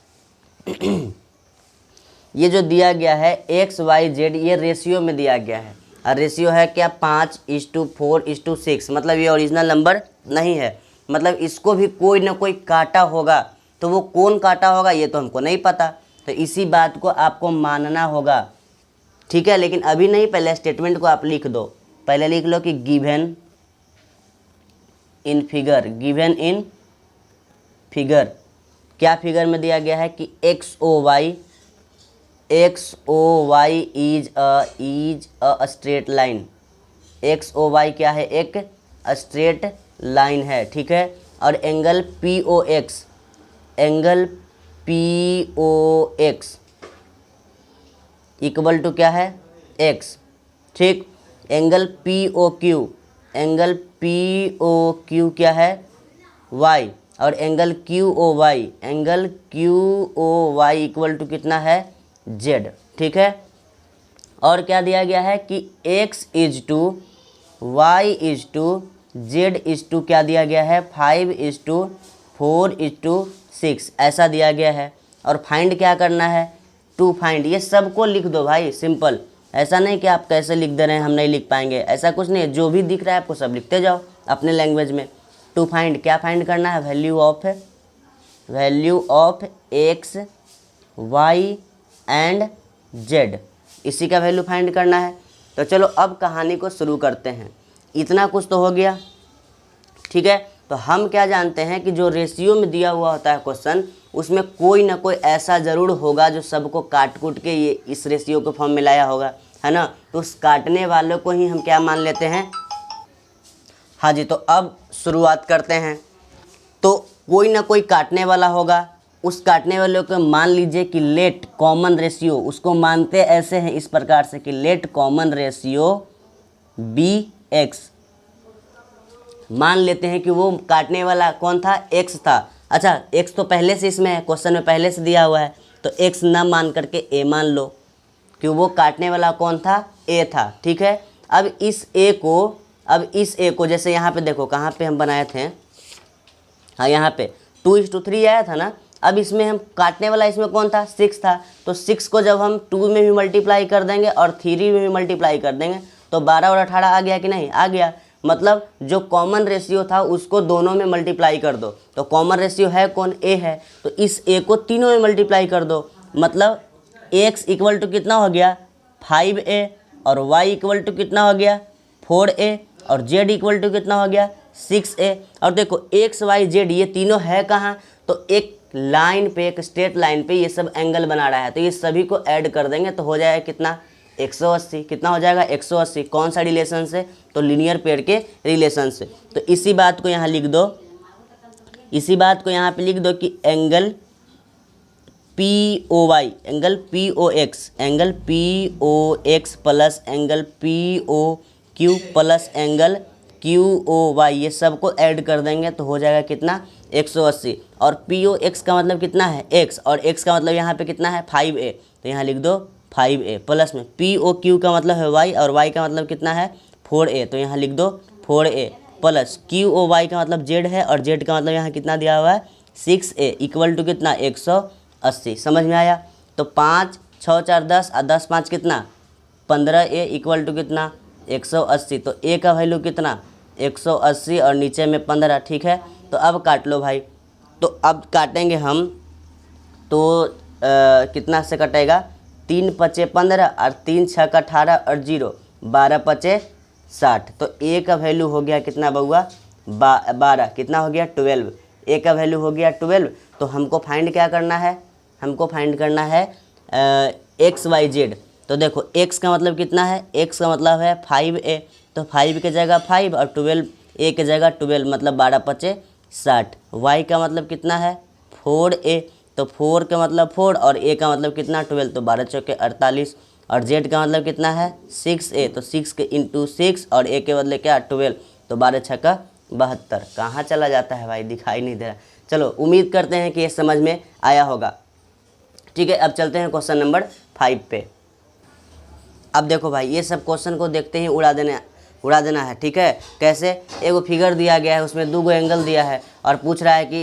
ये जो दिया गया है एक्स वाई जेड, ये रेशियो में दिया गया है, और रेशियो है क्या 5:4:6। मतलब ये ओरिजिनल नंबर नहीं है, मतलब इसको भी कोई ना कोई काटा होगा। तो वो कौन काटा होगा ये तो हमको नहीं पता, तो इसी बात को आपको मानना होगा। ठीक है, लेकिन अभी नहीं, पहले स्टेटमेंट को आप लिख दो। पहले लिख लो कि given in figure, given in figure. क्या फिगर में दिया गया है कि X O Y is a straight line. X O Y क्या है, एक स्ट्रेट लाइन है। ठीक है, और angle P O X, angle P O X equal to क्या है एक्स। ठीक, angle P O Q, angle P O Q क्या है वाई, और angle Q O Y equal to कितना है जेड, ठीक है। और क्या दिया गया है कि x is to y is to z is to क्या दिया गया है 5:4:6 ऐसा दिया गया है। और फाइंड क्या करना है टू फाइंड, ये सबको लिख दो भाई सिंपल, ऐसा नहीं कि आप कैसे लिख दे रहे हैं हम नहीं लिख पाएंगे, ऐसा कुछ नहीं है, जो भी दिख रहा है आपको सब लिखते जाओ अपने लैंग्वेज में। टू फाइंड क्या फाइंड करना है value of x y and z, इसी का वैल्यू फाइंड करना है। तो चलो अब कहानी को शुरू करते हैं। इतना कुछ तो हो गया, ठीक है। तो हम क्या जानते हैं कि जो रेशियो में दिया हुआ होता है क्वेश्चन, उसमें कोई ना कोई ऐसा ज़रूर होगा जो सबको काट कूट के ये इस रेशियो के फॉर्म में लाया होगा, है ना। तो उस काटने वालों को ही हम क्या मान लेते हैं। हाँ जी, तो अब शुरुआत करते हैं। तो कोई ना कोई काटने वाला होगा, उस काटने वाले को मान लीजिए कि लेट कॉमन रेशियो, उसको मानते ऐसे हैं इस प्रकार से कि let common ratio be x, मान लेते हैं कि वो काटने वाला कौन था एक्स था। अच्छा, एक्स तो पहले से इसमें है, क्वेश्चन में पहले से दिया हुआ है, तो एक्स ना मान करके ए मान लो कि वो काटने वाला कौन था ए था, ठीक है। अब इस ए को जैसे यहाँ पे देखो कहाँ पे हम बनाए थे, हाँ यहाँ पे 2:3 आया था ना। अब इसमें हम काटने वाला इसमें कौन था 6 था, तो 6 को जब हम 2 में भी मल्टीप्लाई कर देंगे और 3 में भी मल्टीप्लाई कर देंगे तो 12 और 18 आ गया कि नहीं, आ गया। मतलब जो कॉमन रेशियो था उसको दोनों में मल्टीप्लाई कर दो, तो कॉमन रेशियो है कौन ए है, तो इस ए को तीनों में मल्टीप्लाई कर दो। मतलब x इक्वल टू कितना हो गया 5a और y इक्वल टू कितना हो गया 4a और z इक्वल टू कितना हो गया 6a। और देखो x y z ये तीनों है कहाँ, तो एक लाइन पे, एक स्ट्रेट लाइन पे ये सब एंगल बना रहा है, तो ये सभी को ऐड कर देंगे तो हो जाएगा कितना 180। कितना हो जाएगा 180। कौन सा रिलेशन से, तो लीनियर पेयर के रिलेशन से। तो इसी बात को यहाँ लिख दो, इसी बात को यहाँ पे लिख दो कि angle P O Y, angle P O X plus angle P O Q plus angle Q O Y, ये सबको ऐड कर देंगे तो हो जाएगा कितना 180। और पी ओ एक्स का मतलब कितना है x, और x का मतलब यहाँ पे कितना है 5a, तो यहाँ लिख दो 5a प्लस में पी ओ क्यू का मतलब है y और y का मतलब कितना है 4a, तो यहाँ लिख दो 4a plus Q O Y का मतलब z है और z का मतलब यहाँ कितना दिया हुआ है 6a इक्वल टू कितना 180। समझ में आया। तो 5 6 4 10 और 10 5 कितना 15a इक्वल टू कितना 180। तो a का वैल्यू कितना 180 और नीचे में 15, ठीक है। तो अब काट लो भाई। तो अब काटेंगे हम तो कितना से कटेगा 3 5 15 और 3 6 18 और 0 12 5 60। तो a का वैल्यू हो गया कितना बउआ 12, कितना हो गया 12, a का वैल्यू हो गया 12। तो हमको फाइंड क्या करना है, हमको फाइंड करना है एक्स वाई जेड। तो देखो x का मतलब कितना है, x का मतलब है 5a, तो 5 की जगह 5 और 12 a की जगह 12 मतलब 12 5 60। y का मतलब कितना है 4a, तो 4 का मतलब 4 और a का मतलब कितना 12, तो 12 चौके 48 और z का मतलब कितना है 6a, तो 6 के इंटू 6 और a के बदले क्या 12, तो 12 छक्का 72। कहाँ चला जाता है भाई, दिखाई नहीं दे रहा। चलो उम्मीद करते हैं कि ये समझ में आया होगा, ठीक है। अब चलते हैं क्वेश्चन नंबर 5 पे। अब देखो भाई ये सब क्वेश्चन को देखते ही उड़ा देना है, ठीक है। कैसे, एगो फिगर दिया गया है उसमें 2 एंगल दिया है और पूछ रहा है कि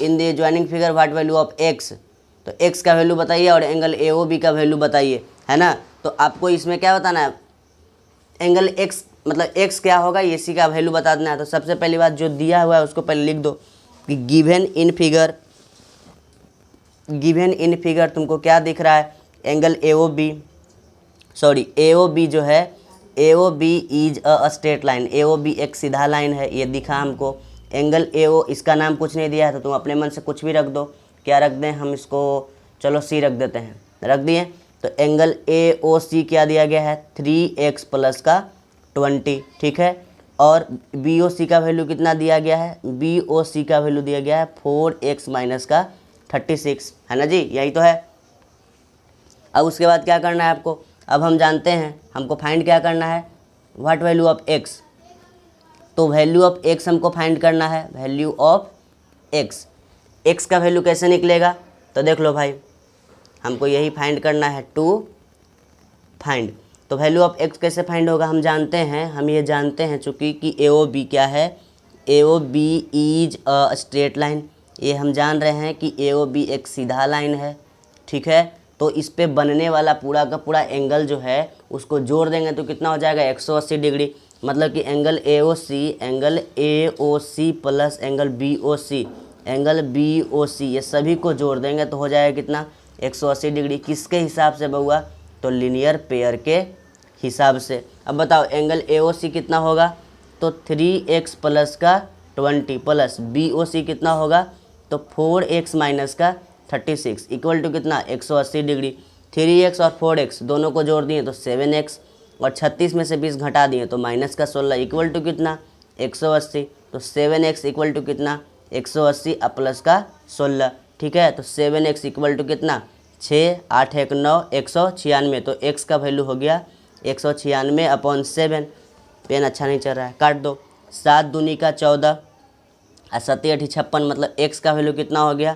in the joining figure what value of x, तो x का वैल्यू बताइए और एंगल AOB का वैल्यू बताइए, है ना। तो आपको इसमें क्या बताना है, एंगल x मतलब x क्या होगा इसी का वैल्यू बता देना है। तो सबसे पहली बात जो दिया हुआ है उसको पहले लिख दो कि गिवन इन फिगर तुमको क्या दिख रहा है, एंगल AOB जो है AOB is a straight line, AOB एक सीधा लाइन है, ये दिखा हमको। एंगल AO इसका नाम कुछ नहीं दिया है तो तुम अपने मन से कुछ भी रख दो। क्या रख दें हम इसको, चलो C रख देते हैं, रख दिए। तो एंगल AOC क्या दिया गया है 3x प्लस का 20, ठीक है। और BOC का वैल्यू कितना दिया गया है, BOC का वैल्यू दिया गया है 4x माइनस का 36, है ना जी, यही तो है। अब उसके बाद क्या करना है आपको, अब हम जानते हैं हमको फाइंड क्या करना है व्हाट वैल्यू ऑफ x, तो वैल्यू ऑफ x हमको फाइंड करना है, वैल्यू ऑफ एक्स। एक्स का वैल्यू कैसे निकलेगा, तो देख लो भाई, हमको यही फाइंड करना है, टू फाइंड। तो वैल्यू ऑफ एक्स कैसे फाइंड होगा, हम जानते हैं, हम ये जानते हैं चूँकि कि ए ओ बी क्या है, A O B is a straight line. ये हम जान रहे हैं कि ए ओ बी एक सीधा लाइन है, ठीक है। तो इस पे बनने वाला पूरा का पूरा एंगल जो है उसको जोड़ देंगे तो कितना हो जाएगा 180 डिग्री। मतलब कि angle A O C plus angle B O C, angle B O C, ये सभी को जोड़ देंगे तो हो जाएगा कितना 180 डिग्री। किसके हिसाब से बउआ, तो लीनियर पेयर के हिसाब से। अब बताओ एंगल ए ओ सी कितना होगा, तो 3x प्लस का 20 प्लस बी ओ सी कितना होगा, तो 4x माइनस का 36 इक्वल टू कितना 180 डिग्री। 3x और 4x दोनों को जोड़ दिए तो 7x, और 36 में से 20 घटा दिए तो माइनस का 16 इक्वल टू कितना 180। तो 7x इक्वल टू कितना 180 और प्लस का 16, ठीक है। तो 7x इक्वल टू कितना 6, 8 1 9, 196। तो x का वैल्यू हो गया 196 अपॉन 7। पेन अच्छा नहीं चल रहा है, काट दो। 7 दूनी का 14 और 7 8 56, मतलब x का वैल्यू कितना हो गया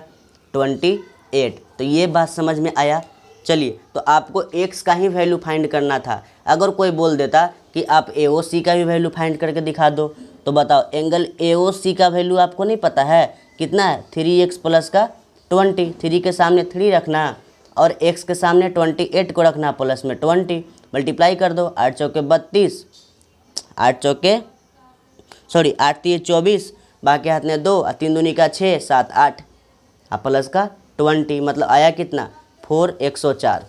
28। तो ये बात समझ में आया। चलिए, तो आपको x का ही वैल्यू फाइंड करना था। अगर कोई बोल देता कि आप ए ओ सी का भी वैल्यू फाइंड करके दिखा दो, तो बताओ एंगल ए ओ सी का वैल्यू आपको नहीं पता है कितना है, 3x प्लस का 20, 3 के सामने 3 रखना और x के सामने 28 को रखना, प्लस में 20 मल्टीप्लाई कर दो। 8 चौके 32, 8 चौके 8 3 24, बाकी हाथ में 2 और 3 दूनी का 6, 7 8 और प्लस का 20, मतलब आया कितना 4 104।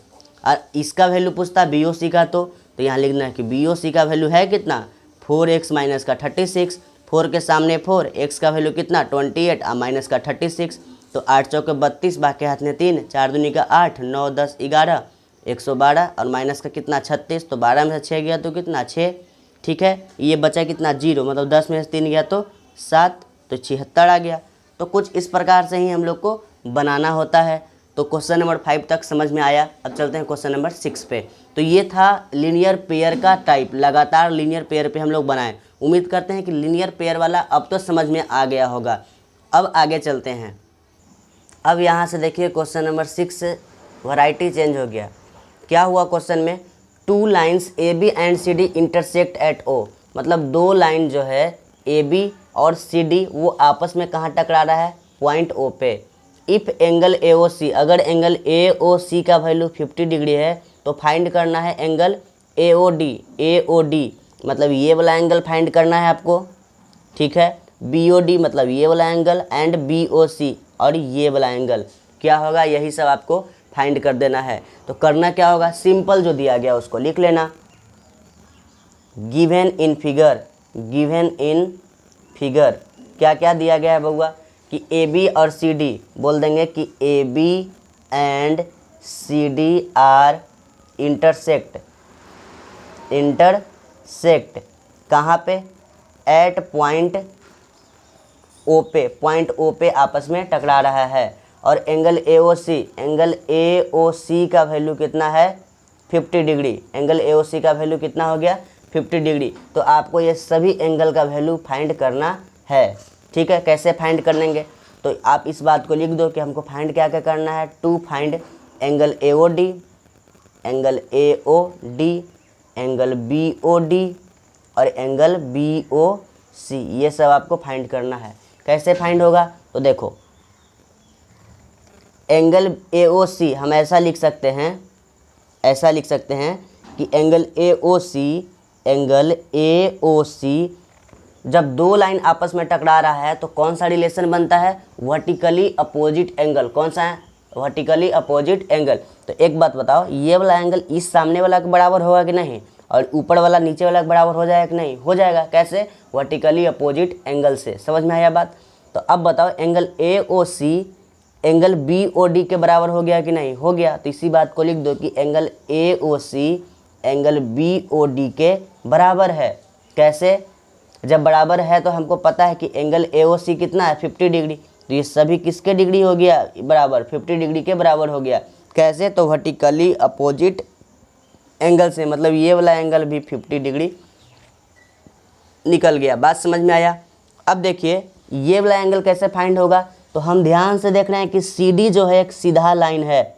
और इसका वैल्यू पूछता बी ओ सी का, तो यहाँ लिखना है कि बी ओ सी का वैल्यू है कितना 4x माइनस का 36, 4 के सामने 4, x का वैल्यू कितना 28 और माइनस का 36। तो 8 चौके 32, बाकी हाथ में 3, 4 दूनी का 8, 9 10 11, 112 और माइनस का कितना 36। तो 12 में से 6 गया तो कितना 6, ठीक है। ये बचा कितना 0, मतलब 10 में से 3 गया तो 7, तो 76 आ गया। तो कुछ इस प्रकार से ही हम लोग को बनाना होता है। तो क्वेश्चन नंबर 5 तक समझ में आया। अब चलते हैं क्वेश्चन नंबर 6 पे। तो ये था लीनियर पेयर का टाइप, लगातार लीनियर पेयर पे हम लोग बनाएं। उम्मीद करते हैं कि लीनियर पेयर वाला अब तो समझ में आ गया होगा। अब आगे चलते हैं। अब यहाँ से देखिए क्वेश्चन नंबर 6, वैरायटी चेंज हो गया। क्या हुआ क्वेश्चन में, 2 lines A B and C D intersect at O, मतलब 2 लाइन जो है ए बी और सी डी वो आपस में कहाँ टकरा रहा है, पॉइंट ओ पे। इफ़ एंगल ए ओ सी, अगर एंगल ए ओ सी का वैल्यू 50 डिग्री है तो फाइंड करना है angle A O D. A O D मतलब ये वाला एंगल फाइंड करना है आपको, ठीक है। बी ओ डी मतलब ये वाला एंगल, एंड बी ओ सी और ये वाला एंगल क्या होगा, यही सब आपको फाइंड कर देना है। तो करना क्या होगा, सिंपल जो दिया गया उसको लिख लेना। Given in figure, given in figure क्या क्या दिया गया है बउआ, कि ए बी और सी डी, बोल देंगे कि A B and C D are intersect, intersect कहाँ पे, एट पॉइंट ओ पे, पॉइंट ओ पे आपस में टकरा रहा है। और angle A O C, angle A O C का वैल्यू कितना है 50 degree, angle A O C का वैल्यू कितना हो गया 50 डिग्री। तो आपको ये सभी एंगल का वैल्यू फाइंड करना है, ठीक है। कैसे फाइंड कर लेंगे, तो आप इस बात को लिख दो कि हमको फाइंड क्या क्या करना है, to find angle A O D, angle A O D, angle B O D और एंगल बी ओ सी, ये सब आपको फाइंड करना है। कैसे फाइंड होगा, तो देखो एंगल ए ओ सी हम ऐसा लिख सकते हैं, ऐसा लिख सकते हैं कि angle A O C, angle A O सी जब 2 लाइन आपस में टकरा रहा है तो कौन सा रिलेशन बनता है, वर्टिकली अपोजिट एंगल। कौन सा है, वर्टिकली अपोजिट एंगल। तो एक बात बताओ, ये वाला एंगल इस सामने वाला के बराबर होगा कि नहीं, और ऊपर वाला नीचे वाला के बराबर हो जाएगा कि नहीं, हो जाएगा। कैसे, वर्टिकली अपोजिट एंगल से। समझ में आया बात। तो अब बताओ angle A O C angle B O D के बराबर हो गया कि नहीं, हो गया। तो इसी बात को लिख दो कि angle A O C angle B O D के बराबर है। कैसे, जब बराबर है तो हमको पता है कि एंगल ए ओ सी कितना है 50 डिग्री, तो ये सभी किसके डिग्री हो गया बराबर, 50 डिग्री के बराबर हो गया। कैसे, तो वर्टिकली अपोजिट एंगल से, मतलब ये वाला एंगल भी 50 डिग्री निकल गया। बात समझ में आया। अब देखिए ये वाला एंगल कैसे फाइंड होगा, तो हम ध्यान से देख रहे हैं कि सी डी जो है एक सीधा लाइन है,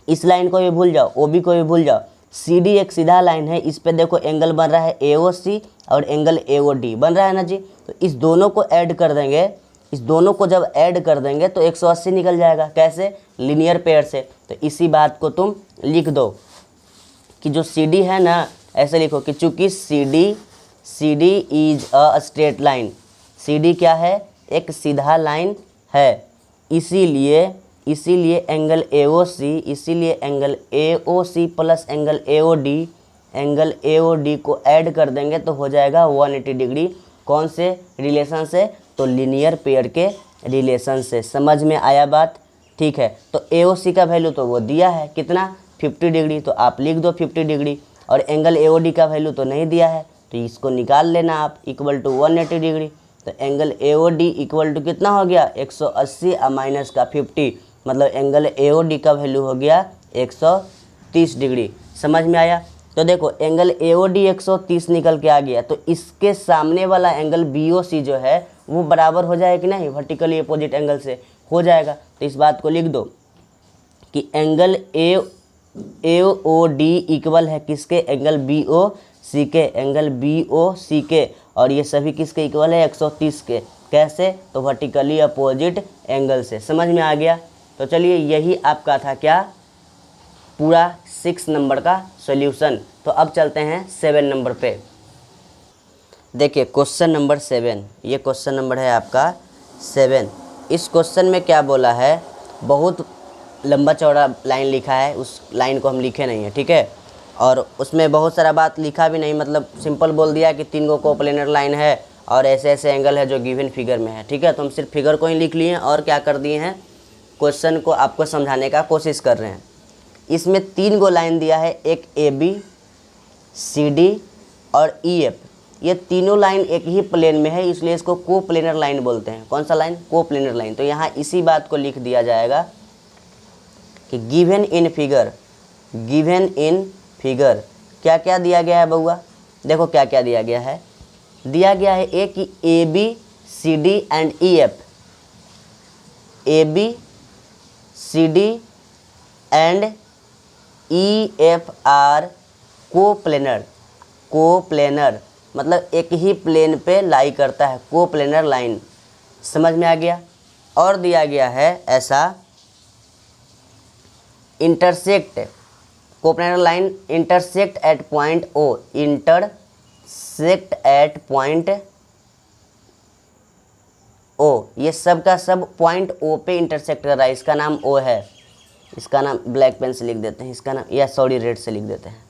इस लाइन को भी भूल जाओ, ओ बी को भी भूल जाओ, सी डी एक सीधा लाइन है, इस पे देखो एंगल बन रहा है ए ओ सी और एंगल ए ओ डी बन रहा है ना जी। तो इस दोनों को ऐड कर देंगे, इस दोनों को जब ऐड कर देंगे तो 180 निकल जाएगा। कैसे? लीनियर पेयर से। तो इसी बात को तुम लिख दो कि जो सी डी है ना, ऐसे लिखो कि चूँकि C D is a straight line, C D क्या है? एक सीधा लाइन है, इसीलिए एंगल ए ओ सी, इसीलिए angle A O C plus angle A O D को ऐड कर देंगे तो हो जाएगा 180 डिग्री। कौन से रिलेशन से? तो लीनियर पेयर के रिलेशन से। समझ में आया बात? ठीक है। तो ए ओ सी का वैल्यू तो वो दिया है कितना? 50 डिग्री, तो आप लिख दो 50 डिग्री। और एंगल ए ओ डी का वैल्यू तो नहीं दिया है, तो इसको निकाल लेना आप, इक्वल टू 180 डिग्री। तो angle A O D equal to कितना हो गया? 180 माइनस का 50, मतलब एंगल ए ओ डी का वैल्यू हो गया 130 डिग्री। समझ में आया? तो देखो एंगल ए ओ डी 130 निकल के आ गया, तो इसके सामने वाला एंगल बी ओ सी जो है वो बराबर हो जाएगा कि नहीं? वर्टिकली अपोजिट एंगल से हो जाएगा। तो इस बात को लिख दो कि angle A O D equal है किसके? एंगल बी ओ सी के, एंगल बी ओ सी के। और ये सभी किसके इक्वल है? 130 के। कैसे? तो वर्टिकली अपोजिट एंगल से। समझ में आ गया? तो चलिए यही आपका था क्या? पूरा 6 नंबर का सॉल्यूशन। तो अब चलते हैं 7 नंबर पे। देखिए क्वेश्चन नंबर 7, ये क्वेश्चन नंबर है आपका 7। इस क्वेश्चन में क्या बोला है? बहुत लंबा चौड़ा लाइन लिखा है, उस लाइन को हम लिखे नहीं है, ठीक है। और उसमें बहुत सारा बात लिखा भी नहीं, मतलब सिंपल बोल दिया कि 3 गो कोप्लेनर लाइन है और ऐसे ऐसे एंगल है जो गिवन फिगर में है, ठीक है। तो हम सिर्फ फिगर को ही लिख लिए और क्या कर दिए हैं? क्वेश्चन को आपको समझाने का कोशिश कर रहे हैं। इसमें 3 गो लाइन दिया है, एक ए बी, सी डी और ई एफ। ये तीनों लाइन एक ही प्लेन में है, इसलिए इसको कोप्लेनर लाइन बोलते हैं। कौन सा लाइन? Coplanar line. तो यहाँ इसी बात को लिख दिया जाएगा कि गिवन इन फिगर क्या क्या दिया गया है बउआ? देखो क्या क्या दिया गया है। दिया गया है ए कि A B C D and E F, A B C D and E F are coplanar मतलब एक ही प्लेन पे लाई करता है, कोप्लेनर लाइन। समझ में आ गया? और दिया गया है ऐसा intersect, coplanar line intersect at point O, intersect at point O. ये सब का सब पॉइंट ओ पे इंटरसेक्ट कर रहा है, इसका नाम ओ है। इसका नाम ब्लैक पेन से लिख देते हैं, इसका नाम, या सॉरी रेड से लिख देते हैं,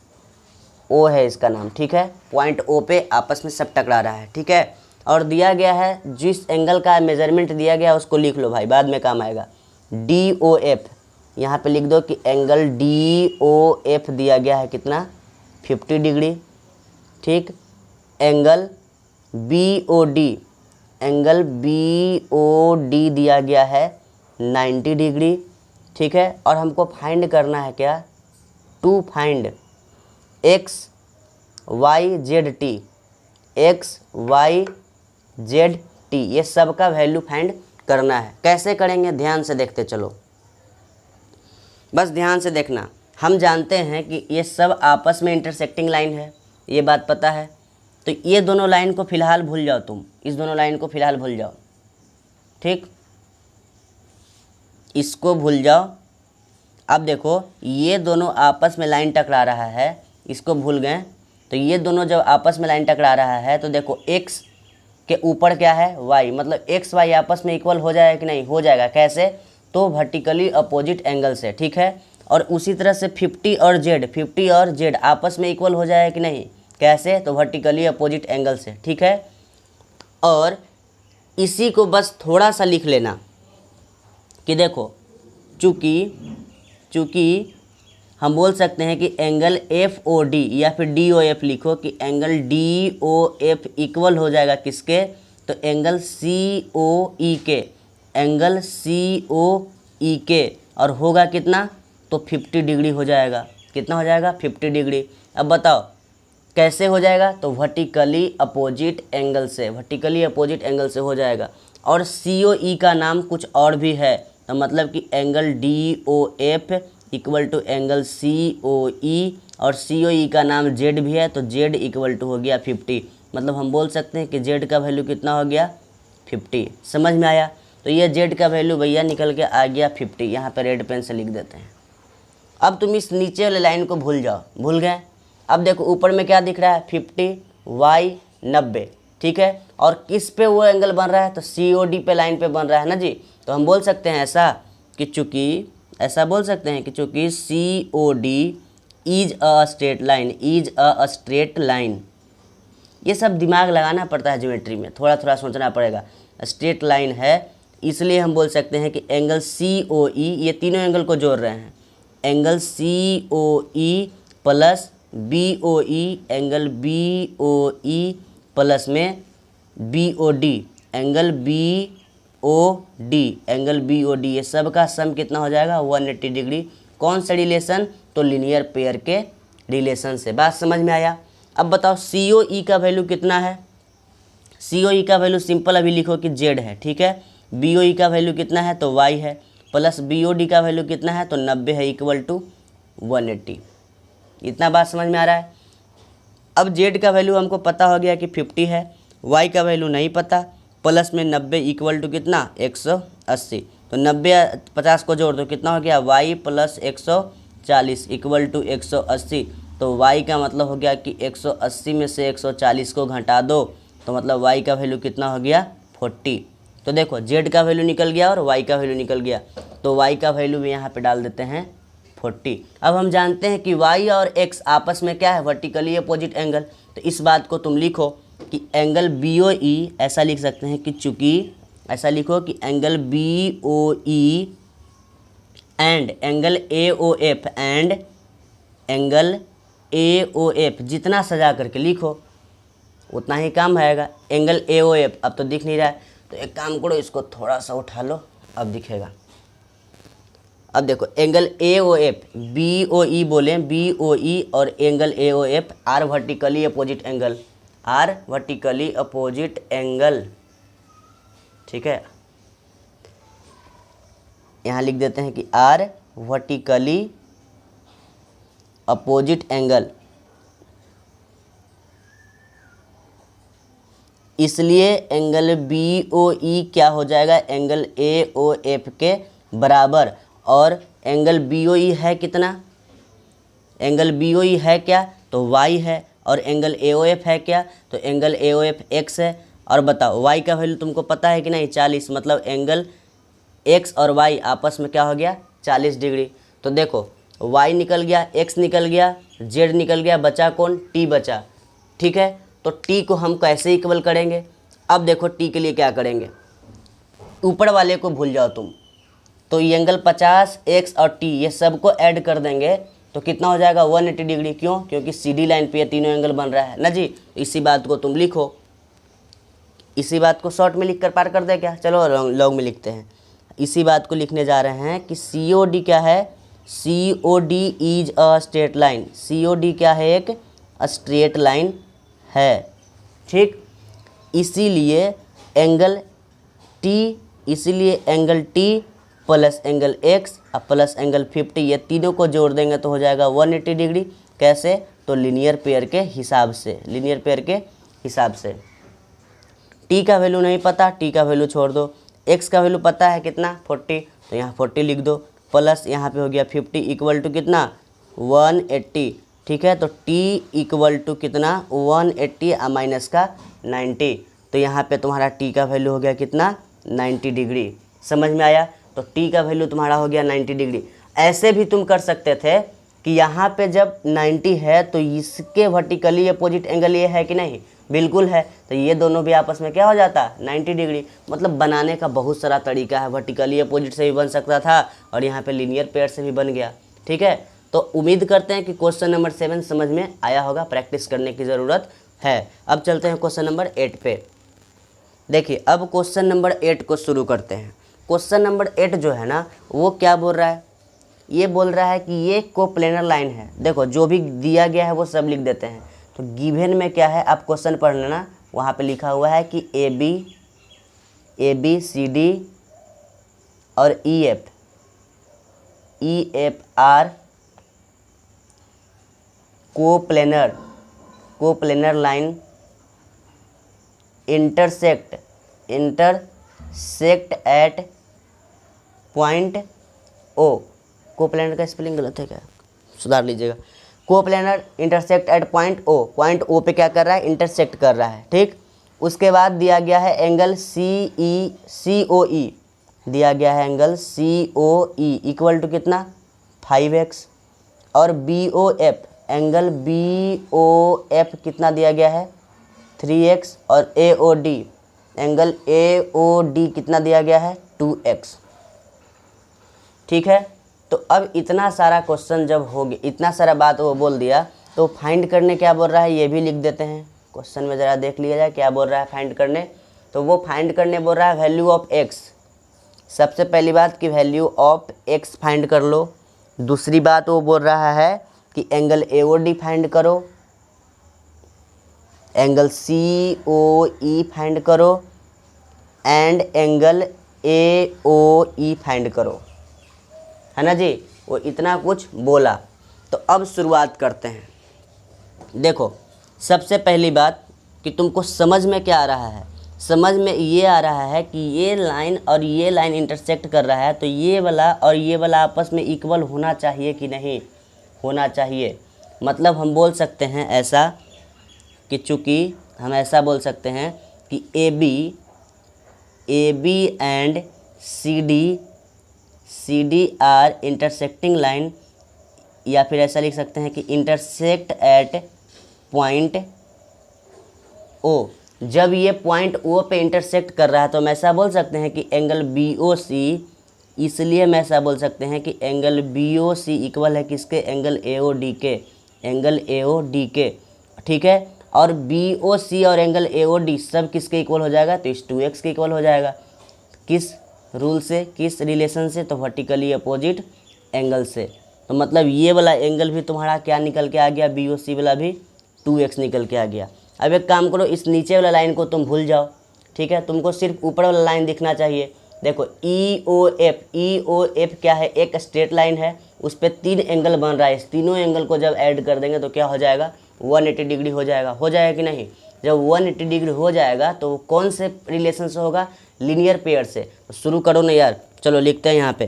ओ है इसका नाम, ठीक है। पॉइंट ओ पे आपस में सब टकरा रहा है, ठीक है। और दिया गया है जिस एंगल का मेजरमेंट दिया गया उसको लिख लो भाई, बाद में काम आएगा। डी ओ एफ, यहाँ पे लिख दो कि एंगल डी ओ एफ दिया गया है कितना? 50 डिग्री, ठीक। Angle B O D, angle B O D दिया गया है 90 डिग्री, ठीक है। और हमको फाइंड करना है क्या? To find x y z t, x y z t, ये सब का वैल्यू फाइंड करना है। कैसे करेंगे? ध्यान से देखते चलो, बस ध्यान से देखना। हम जानते हैं कि ये सब आपस में इंटरसेक्टिंग लाइन है, ये बात पता है। तो ये दोनों लाइन को फ़िलहाल भूल जाओ, तुम इस दोनों लाइन को फ़िलहाल भूल जाओ, ठीक। इसको भूल जाओ। अब देखो ये दोनों आपस में लाइन टकरा रहा है, इसको भूल गए। तो ये दोनों जब आपस में लाइन टकरा रहा है तो देखो x के ऊपर क्या है? y, मतलब x y आपस में इक्वल हो जाएगा कि नहीं? हो जाएगा। कैसे? तो वर्टिकली अपोजिट एंगल से, ठीक है। और उसी तरह से 50 और z आपस में इक्वल हो जाएगा कि नहीं? कैसे? तो वर्टिकली अपोजिट एंगल से, ठीक है। और इसी को बस थोड़ा सा लिख लेना कि देखो चूँकि हम बोल सकते हैं कि एंगल एफ ओ डी या फिर डी ओ एफ लिखो कि angle D O F equal हो जाएगा किसके? तो एंगल सी ओ ई के, एंगल सी ओ ई के। और होगा कितना? तो 50 डिग्री हो जाएगा। कितना हो जाएगा? 50 डिग्री। अब बताओ कैसे हो जाएगा? तो वर्टिकली अपोजिट एंगल से, वर्टिकली अपोजिट एंगल से हो जाएगा। और COE का नाम कुछ और भी है, तो मतलब कि angle DOF equal to angle COE, और COE का नाम Z भी है, तो Z इक्वल टू हो गया 50। मतलब हम बोल सकते हैं कि Z का वैल्यू कितना हो गया 50। समझ में आया? तो ये Z का वैल्यू भैया निकल के आ गया 50। यहाँ पे रेड पेन से लिख देते हैं। अब तुम इस नीचे वाले लाइन को भूल जाओ, भूल गए? अब देखो ऊपर में क्या दिख रहा है 50, Y 90, ठीक है। और किस पे वो एंगल बन रहा है? तो COD पे लाइन पे बन रहा है ना जी। तो हम बोल सकते हैं ऐसा कि चूँकि COD is a straight line, ये सब दिमाग लगाना पड़ता है ज्योमेट्री में, थोड़ा थोड़ा सोचना पड़ेगा। स्ट्रेट लाइन है, इसलिए हम बोल सकते हैं कि एंगल COE, ये तीनों एंगल को जोड़ रहे हैं, angle COE plus BOE, angle BOE plus में BOD, एंगल BOD, ये सब का सम कितना हो जाएगा 180 डिग्री। कौन सा रिलेशन? तो लीनियर पेयर के रिलेशन से। बात समझ में आया? अब बताओ COE का वैल्यू कितना है? COE का वैल्यू सिंपल अभी लिखो कि Z है, ठीक है। BOE का वैल्यू कितना है? तो Y है, प्लस BOD का वैल्यू कितना है? तो 90 है, इक्वल टू 180। इतना बात समझ में आ रहा है? अब Z का वैल्यू हमको पता हो गया कि 50 है, Y का वैल्यू नहीं पता, प्लस में 90 इक्वल टू कितना 180। तो 90 50 को जोड़ दो, कितना हो गया Y प्लस 140 इक्वल टू 180। तो Y का मतलब हो गया कि 180 में से 140 को घटा दो, तो मतलब Y का वैल्यू कितना हो गया 40। तो देखो Z का वैल्यू निकल गया और Y का वैल्यू निकल गया, तो Y का वैल्यू भी यहाँ पे डाल देते हैं 40। अब हम जानते हैं कि Y और X आपस में क्या है? Vertically opposite angle. तो इस बात को तुम लिखो कि एंगल BOE, ऐसा लिख सकते हैं कि चूँकि ऐसा लिखो कि angle BOE and angle AOF, जितना सजा करके लिखो उतना ही काम आएगा। एंगल AOF अब तो दिख नहीं रहा है, तो एक काम करो, इसको थोड़ा सा उठा लो, अब दिखेगा। अब देखो एंगल AOF, BOE बोलें, BOE और angle AOF are vertically opposite angle, ठीक है। यहाँ लिख देते हैं कि आर वर्टिकली अपोजिट एंगल, इसलिए एंगल BOE क्या हो जाएगा? एंगल AOF के बराबर। और एंगल BOE है कितना? एंगल BOE है क्या? तो Y है। और एंगल AOF है क्या? तो एंगल AOF X है। और बताओ Y का वैल्यू तुमको पता है कि नहीं? 40। मतलब एंगल X और Y आपस में क्या हो गया 40 डिग्री। तो देखो Y निकल गया, X निकल गया, Z निकल गया, बचा कौन? T बचा, ठीक है। तो T को हम कैसे इक्वल करेंगे? अब देखो T के लिए क्या करेंगे, ऊपर वाले को भूल जाओ तुम, तो ये एंगल 50 X और T ये सबको ऐड कर देंगे, तो कितना हो जाएगा 180 डिग्री। क्यों? क्योंकि CD लाइन पे ये तीनों एंगल बन रहा है ना जी। इसी बात को तुम लिखो, इसी बात को शॉर्ट में लिख कर पार कर दे क्या? चलो लॉन्ग में लिखते हैं। इसी बात को लिखने जा रहे हैं कि COD क्या है? COD is a straight line. COD क्या है? एक स्ट्रेट लाइन है, ठीक। इसीलिए angle T plus angle X और प्लस एंगल 50, ये तीनों को जोड़ देंगे तो हो जाएगा 180 डिग्री। कैसे? तो लीनियर पेयर के हिसाब से। T का वैल्यू नहीं पता, T का वैल्यू छोड़ दो। X का वैल्यू पता है कितना 40, तो यहाँ 40 लिख दो, प्लस यहाँ पे हो गया 50 इक्वल टू कितना 180, ठीक है। तो T इक्वल टू कितना 180 और माइनस का 90, तो यहाँ पे तुम्हारा T का वैल्यू हो गया कितना 90 डिग्री। समझ में आया? तो T का वैल्यू तुम्हारा हो गया 90 डिग्री। ऐसे भी तुम कर सकते थे कि यहाँ पे जब 90 है तो इसके वर्टिकली अपोजिट एंगल ये है कि नहीं? बिल्कुल है। तो ये दोनों भी आपस में क्या हो जाता 90 डिग्री। मतलब बनाने का बहुत सारा तरीका है, वर्टिकली अपोजिट से भी बन सकता था और यहाँ पे लीनियर पेयर से भी बन गया, ठीक है। तो उम्मीद करते हैं कि क्वेश्चन नंबर 7 समझ में आया होगा, प्रैक्टिस करने की ज़रूरत है। अब चलते हैं क्वेश्चन नंबर 8 पे। देखिए अब क्वेश्चन नंबर 8 को शुरू करते हैं। क्वेश्चन नंबर 8 जो है ना वो क्या बोल रहा है? ये बोल रहा है कि ये कोप्लेनर लाइन है। देखो जो भी दिया गया है वो सब लिख देते हैं। तो गिवन में क्या है आप क्वेश्चन पढ़ लेना, वहाँ पे लिखा हुआ है कि ABCD और EF are coplanar line intersect at point O। Coplanar का स्पेलिंग गलत है क्या, सुधार लीजिएगा। Coplanar intersect at point O, point O पे क्या कर रहा है, इंटरसेक्ट कर रहा है, ठीक। उसके बाद दिया गया है एंगल COE, दिया गया है एंगल COE इक्वल टू कितना 5x, और BOF एंगल BOF कितना दिया गया है 3x, और AOD एंगल AOD कितना दिया गया है 2x, ठीक है। तो अब इतना सारा क्वेश्चन जब हो गया, इतना सारा बात वो बोल दिया, तो फाइंड करने क्या बोल रहा है ये भी लिख देते हैं। क्वेश्चन में ज़रा देख लिया जाए क्या बोल रहा है फाइंड करने। तो वो फाइंड करने बोल रहा है वैल्यू ऑफ x। सबसे पहली बात कि वैल्यू ऑफ x फाइंड कर लो। दूसरी बात वो बोल रहा है कि एंगल AOD फाइंड करो, एंगल COE फाइंड करो, एंड एंगल AOE फाइंड करो, है ना जी। वो इतना कुछ बोला। तो अब शुरुआत करते हैं। देखो सबसे पहली बात कि तुमको समझ में क्या आ रहा है, समझ में ये आ रहा है कि ये लाइन और ये लाइन इंटरसेक्ट कर रहा है, तो ये वाला और ये वाला आपस में इक्वल होना चाहिए कि नहीं होना चाहिए। मतलब हम बोल सकते हैं ऐसा कि चूँकि हम ऐसा बोल सकते हैं कि AB and CD are intersecting line, या फिर ऐसा लिख सकते हैं कि इंटरसेक्ट एट पॉइंट O। जब ये पॉइंट O पे इंटरसेक्ट कर रहा है तो हम ऐसा बोल सकते हैं कि एंगल BOC, इसलिए हम ऐसा बोल सकते हैं कि एंगल BOC इक्वल है किसके, एंगल AOD के, एंगल AOD के, ठीक है। और BOC और एंगल AOD सब किसके इक्वल हो जाएगा, तो इस 2x के इक्वल हो जाएगा। किस रूल से, किस रिलेशन से, तो वर्टिकली अपोजिट एंगल से। तो मतलब ये वाला एंगल भी तुम्हारा क्या निकल के आ गया, BOC वाला भी 2x निकल के आ गया। अब एक काम करो, इस नीचे वाला लाइन को तुम भूल जाओ, ठीक है। तुमको सिर्फ ऊपर वाला लाइन दिखना चाहिए। देखो EOF क्या है, एक स्ट्रेट लाइन है, उस पर 3 एंगल बन रहा है। इस तीनों एंगल को जब ऐड कर देंगे तो क्या हो जाएगा, 180 डिग्री हो जाएगा कि नहीं। जब 180 डिग्री हो जाएगा तो कौन से रिलेशन से होगा, लीनियर पेयर से। तो शुरू करो ना यार, चलो लिखते हैं यहाँ पे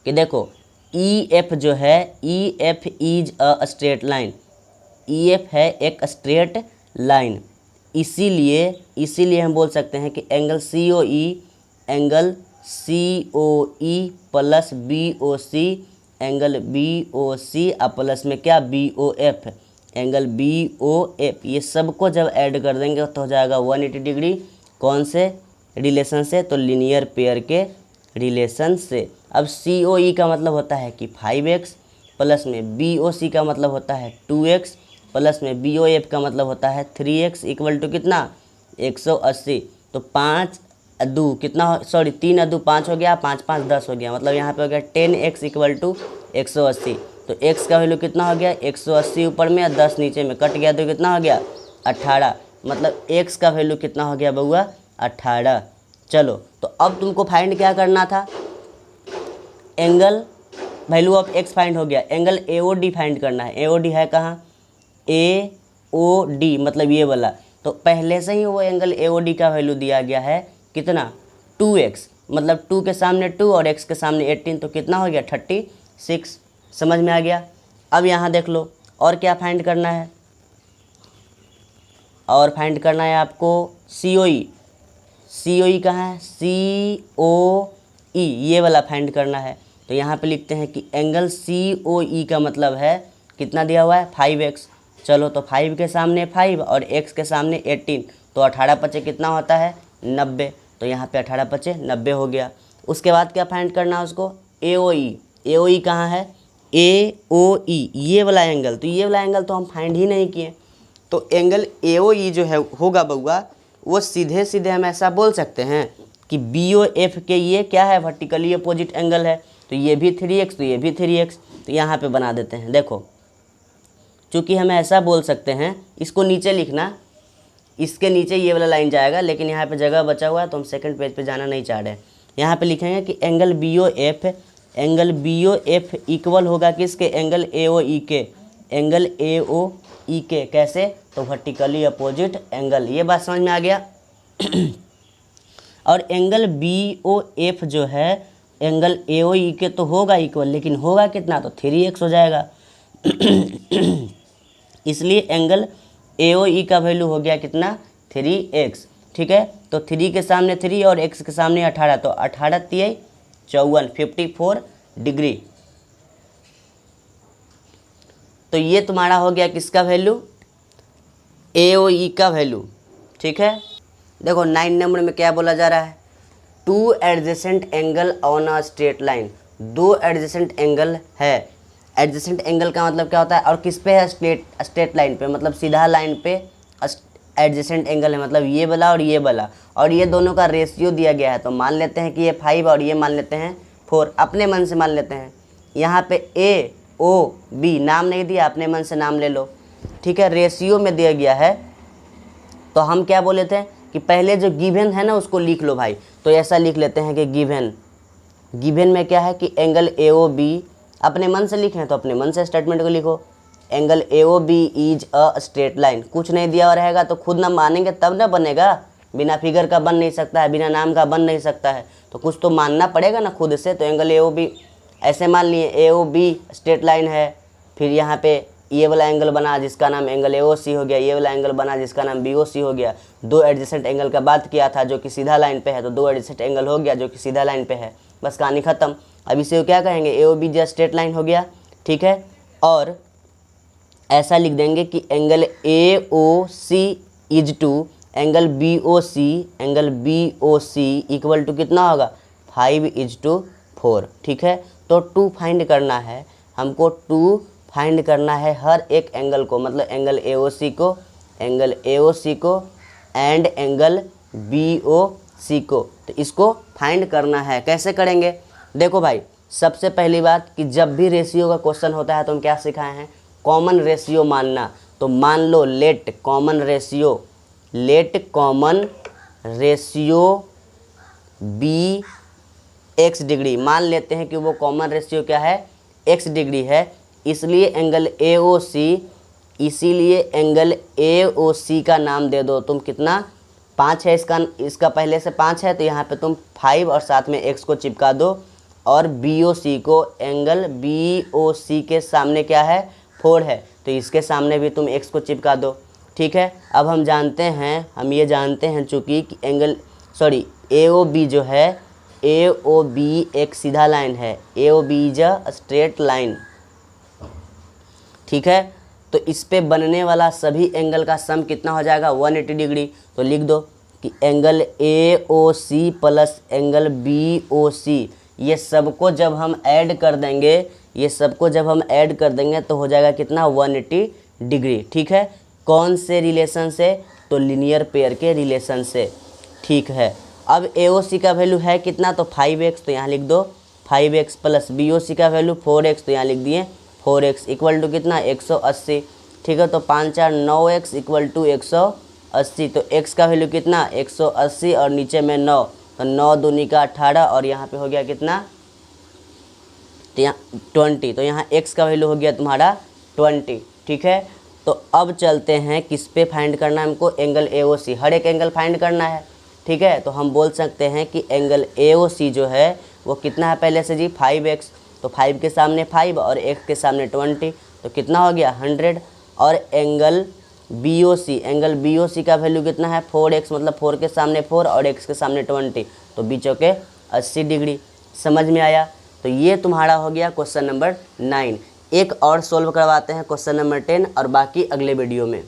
कि देखो EF जो है, EF is a straight line, EF है एक स्ट्रेट लाइन, इसीलिए हम बोल सकते हैं कि angle COE plus BOC, angle BOC plus में क्या BOF, एंगल BOF, ये सबको जब ऐड कर देंगे तो हो जाएगा 180 डिग्री। कौन से रिलेशन से, तो लीनियर पेयर के रिलेशन से। अब COE का मतलब होता है कि 5x, प्लस में BOC का मतलब होता है 2x, प्लस में BOF का मतलब होता है 3x इक्वल टू कितना 180। तो 5 कितना, सॉरी 3 2 5 हो गया, 5 5 10 हो गया। मतलब यहाँ पे हो गया 10x इक्वल टू 180। तो x का वैल्यू कितना हो गया 180 ऊपर में, 10 नीचे में कट गया तो कितना हो गया 18। मतलब x का वैल्यू कितना हो गया बउआ 18। चलो तो अब तुमको फाइंड क्या करना था, angle value of x find हो गया, एंगल AOD फाइंड करना है। AOD है कहाँ, AOD मतलब ये वाला। तो पहले से ही वो एंगल AOD का वैल्यू दिया गया है कितना 2x, मतलब 2 के सामने 2 और x के सामने 18, तो कितना हो गया 36। समझ में आ गया। अब यहाँ देख लो और क्या फाइंड करना है, और फाइंड करना है आपको COE कहाँ है, COE ये वाला फाइंड करना है। तो यहाँ पे लिखते हैं कि एंगल COE का मतलब है कितना दिया हुआ है 5x। चलो तो 5 के सामने 5 और x के सामने 18, तो 18 पचे कितना होता है 90। तो यहाँ पे 18 पचे 90 हो गया। उसके बाद क्या फाइंड करना है उसको, AOE कहाँ है, AOE ये वाला एंगल। तो ये वाला एंगल तो हम फाइंड ही नहीं किए। तो एंगल AOE जो है होगा बउआ, वो सीधे सीधे हम ऐसा बोल सकते हैं कि BOF के ये क्या है, वर्टिकली अपोजिट एंगल है। तो ये भी 3x, तो ये भी 3x। तो यहाँ पे बना देते हैं। देखो चूँकि हम ऐसा बोल सकते हैं, इसको नीचे लिखना इसके नीचे ये वाला लाइन जाएगा, लेकिन यहाँ पे जगह बचा हुआ है तो हम सेकंड पेज पे जाना नहीं चाह रहे हैं। यहाँ पे लिखेंगे कि angle B O F equal होगा किसके, एंगल ए ओ ई के, एंगल ए ओ ई के। कैसे, तो वर्टिकली अपोजिट एंगल। ये बात समझ में आ गया। और एंगल बी ओ एफ जो है एंगल ए ओ ई के तो होगा इक्वल, लेकिन होगा कितना, तो 3x हो जाएगा। इसलिए एंगल ए ओ ई का वैल्यू हो गया कितना, 3x। ठीक है, तो 3 के सामने 3 और x के सामने 18, तो 18 तिहाई 54, 54 डिग्री। तो ये तुम्हारा हो गया किसका वैल्यू, ए ओ ई का वैल्यू। ठीक है, देखो 9 नंबर में क्या बोला जा रहा है, 2 adjacent angle on a straight line. 2 adjacent angle है। एडजेसेंट एंगल का मतलब क्या होता है, और किस पे है, स्ट्रेट लाइन पे, मतलब सीधा लाइन पे एडजेसेंट एंगल है, मतलब ये वाला और ये वाला, और ये दोनों का रेशियो दिया गया है। तो मान लेते हैं कि ये 5 और ये मान लेते हैं 4, अपने मन से मान लेते हैं। यहाँ पे ए ओ बी नाम नहीं दिया, अपने मन से नाम ले लो। ठीक है, रेशियो में दिया गया है। तो हम क्या बोले थे कि पहले जो गिवन है ना उसको लिख लो भाई। तो ऐसा लिख लेते हैं कि गिवन में क्या है कि एंगल ए ओ बी, अपने मन से लिखें तो अपने मन से स्टेटमेंट को लिखो, angle A O B is a straight line. कुछ नहीं दिया हुआ रहेगा तो खुद ना मानेंगे तब ना बनेगा, बिना फिगर का बन नहीं सकता है, बिना नाम का बन नहीं सकता है, तो कुछ तो मानना पड़ेगा ना खुद से। तो एंगल ए ओ बी ऐसे मान लिए, ए ओ बी स्ट्रेट लाइन है, फिर यहाँ पे ये वाला एंगल बना जिसका नाम एंगल ए ओ सी हो गया, ये वाला एंगल बना जिसका नाम बी ओ सी हो गया। 2 एडजेसेंट एंगल का बात किया था जो कि सीधा लाइन पे है, तो 2 एडजेसेंट एंगल हो गया जो कि सीधा लाइन पे है, बस कहानी खत्म। अब इसे क्या कहेंगे, ए ओ बी जो स्ट्रेट लाइन हो गया। ठीक है, और ऐसा लिख देंगे कि angle A O C is to angle B O C equal to कितना होगा, 5:4। ठीक है, तो 2 फाइंड करना है हमको, 2 फाइंड करना है हर एक एंगल को, मतलब एंगल ए ओ सी को and angle B O C को। तो इसको फाइंड करना है। कैसे करेंगे, देखो भाई, सबसे पहली बात कि जब भी रेशियो का क्वेश्चन होता है तो हम क्या सिखाए हैं, कॉमन रेशियो मानना। तो मान लो let common ratio be x degree. मान लेते हैं कि वो कॉमन रेशियो क्या है, x डिग्री है, इसलिए एंगल ए ओ सी का नाम दे दो तुम कितना, 5 है। इसका पहले से 5 है, तो यहाँ पे तुम 5 और साथ में x को चिपका दो, और बी ओ सी को, एंगल बी ओ सी के सामने क्या है, 4 है, तो इसके सामने भी तुम x को चिपका दो। ठीक है, अब हम ये जानते हैं चूँकि कि ए ओ बी जो है, ए ओ बी एक सीधा लाइन है, A O B is a straight line. ठीक है, तो इस पे बनने वाला सभी एंगल का सम कितना हो जाएगा, 180 डिग्री। तो लिख दो कि angle A O C plus angle B O C, ये सबको जब हम ऐड कर देंगे तो हो जाएगा कितना, 180 डिग्री। ठीक है, कौन से रिलेशन से, तो लीनियर पेयर के रिलेशन से। ठीक है, अब ए ओ सी का वैल्यू है कितना, तो 5x, तो यहाँ लिख दो 5x plus B O C का वैल्यू 4x, तो यहाँ लिख दिए 4x इक्वल टू कितना, 180। ठीक है, तो 5 4 9x इक्वल टू 180। तो x का वैल्यू कितना, 180, और नीचे में 9, तो 9 दूनी का 18, और यहाँ पे हो गया कितना, तो यहाँ 20, तो यहाँ x का वैल्यू हो गया तुम्हारा 20। ठीक है, तो अब चलते हैं किस पे फाइंड करना है हमको, एंगल ए ओ सी, हर एक एंगल फाइंड करना है। ठीक है, तो हम बोल सकते हैं कि एंगल ए ओ सी जो है वो कितना है पहले से जी, 5x, तो 5 के सामने 5 और x के सामने 20, तो कितना हो गया 100। और एंगल बी ओ सी का वैल्यू कितना है, 4x, मतलब 4 के सामने 4 और x के सामने 20, तो बीच के 80 डिग्री। समझ में आया। तो ये तुम्हारा हो गया क्वेश्चन नंबर 9। एक और सॉल्व करवाते हैं क्वेश्चन नंबर 10, और बाकी अगले वीडियो में।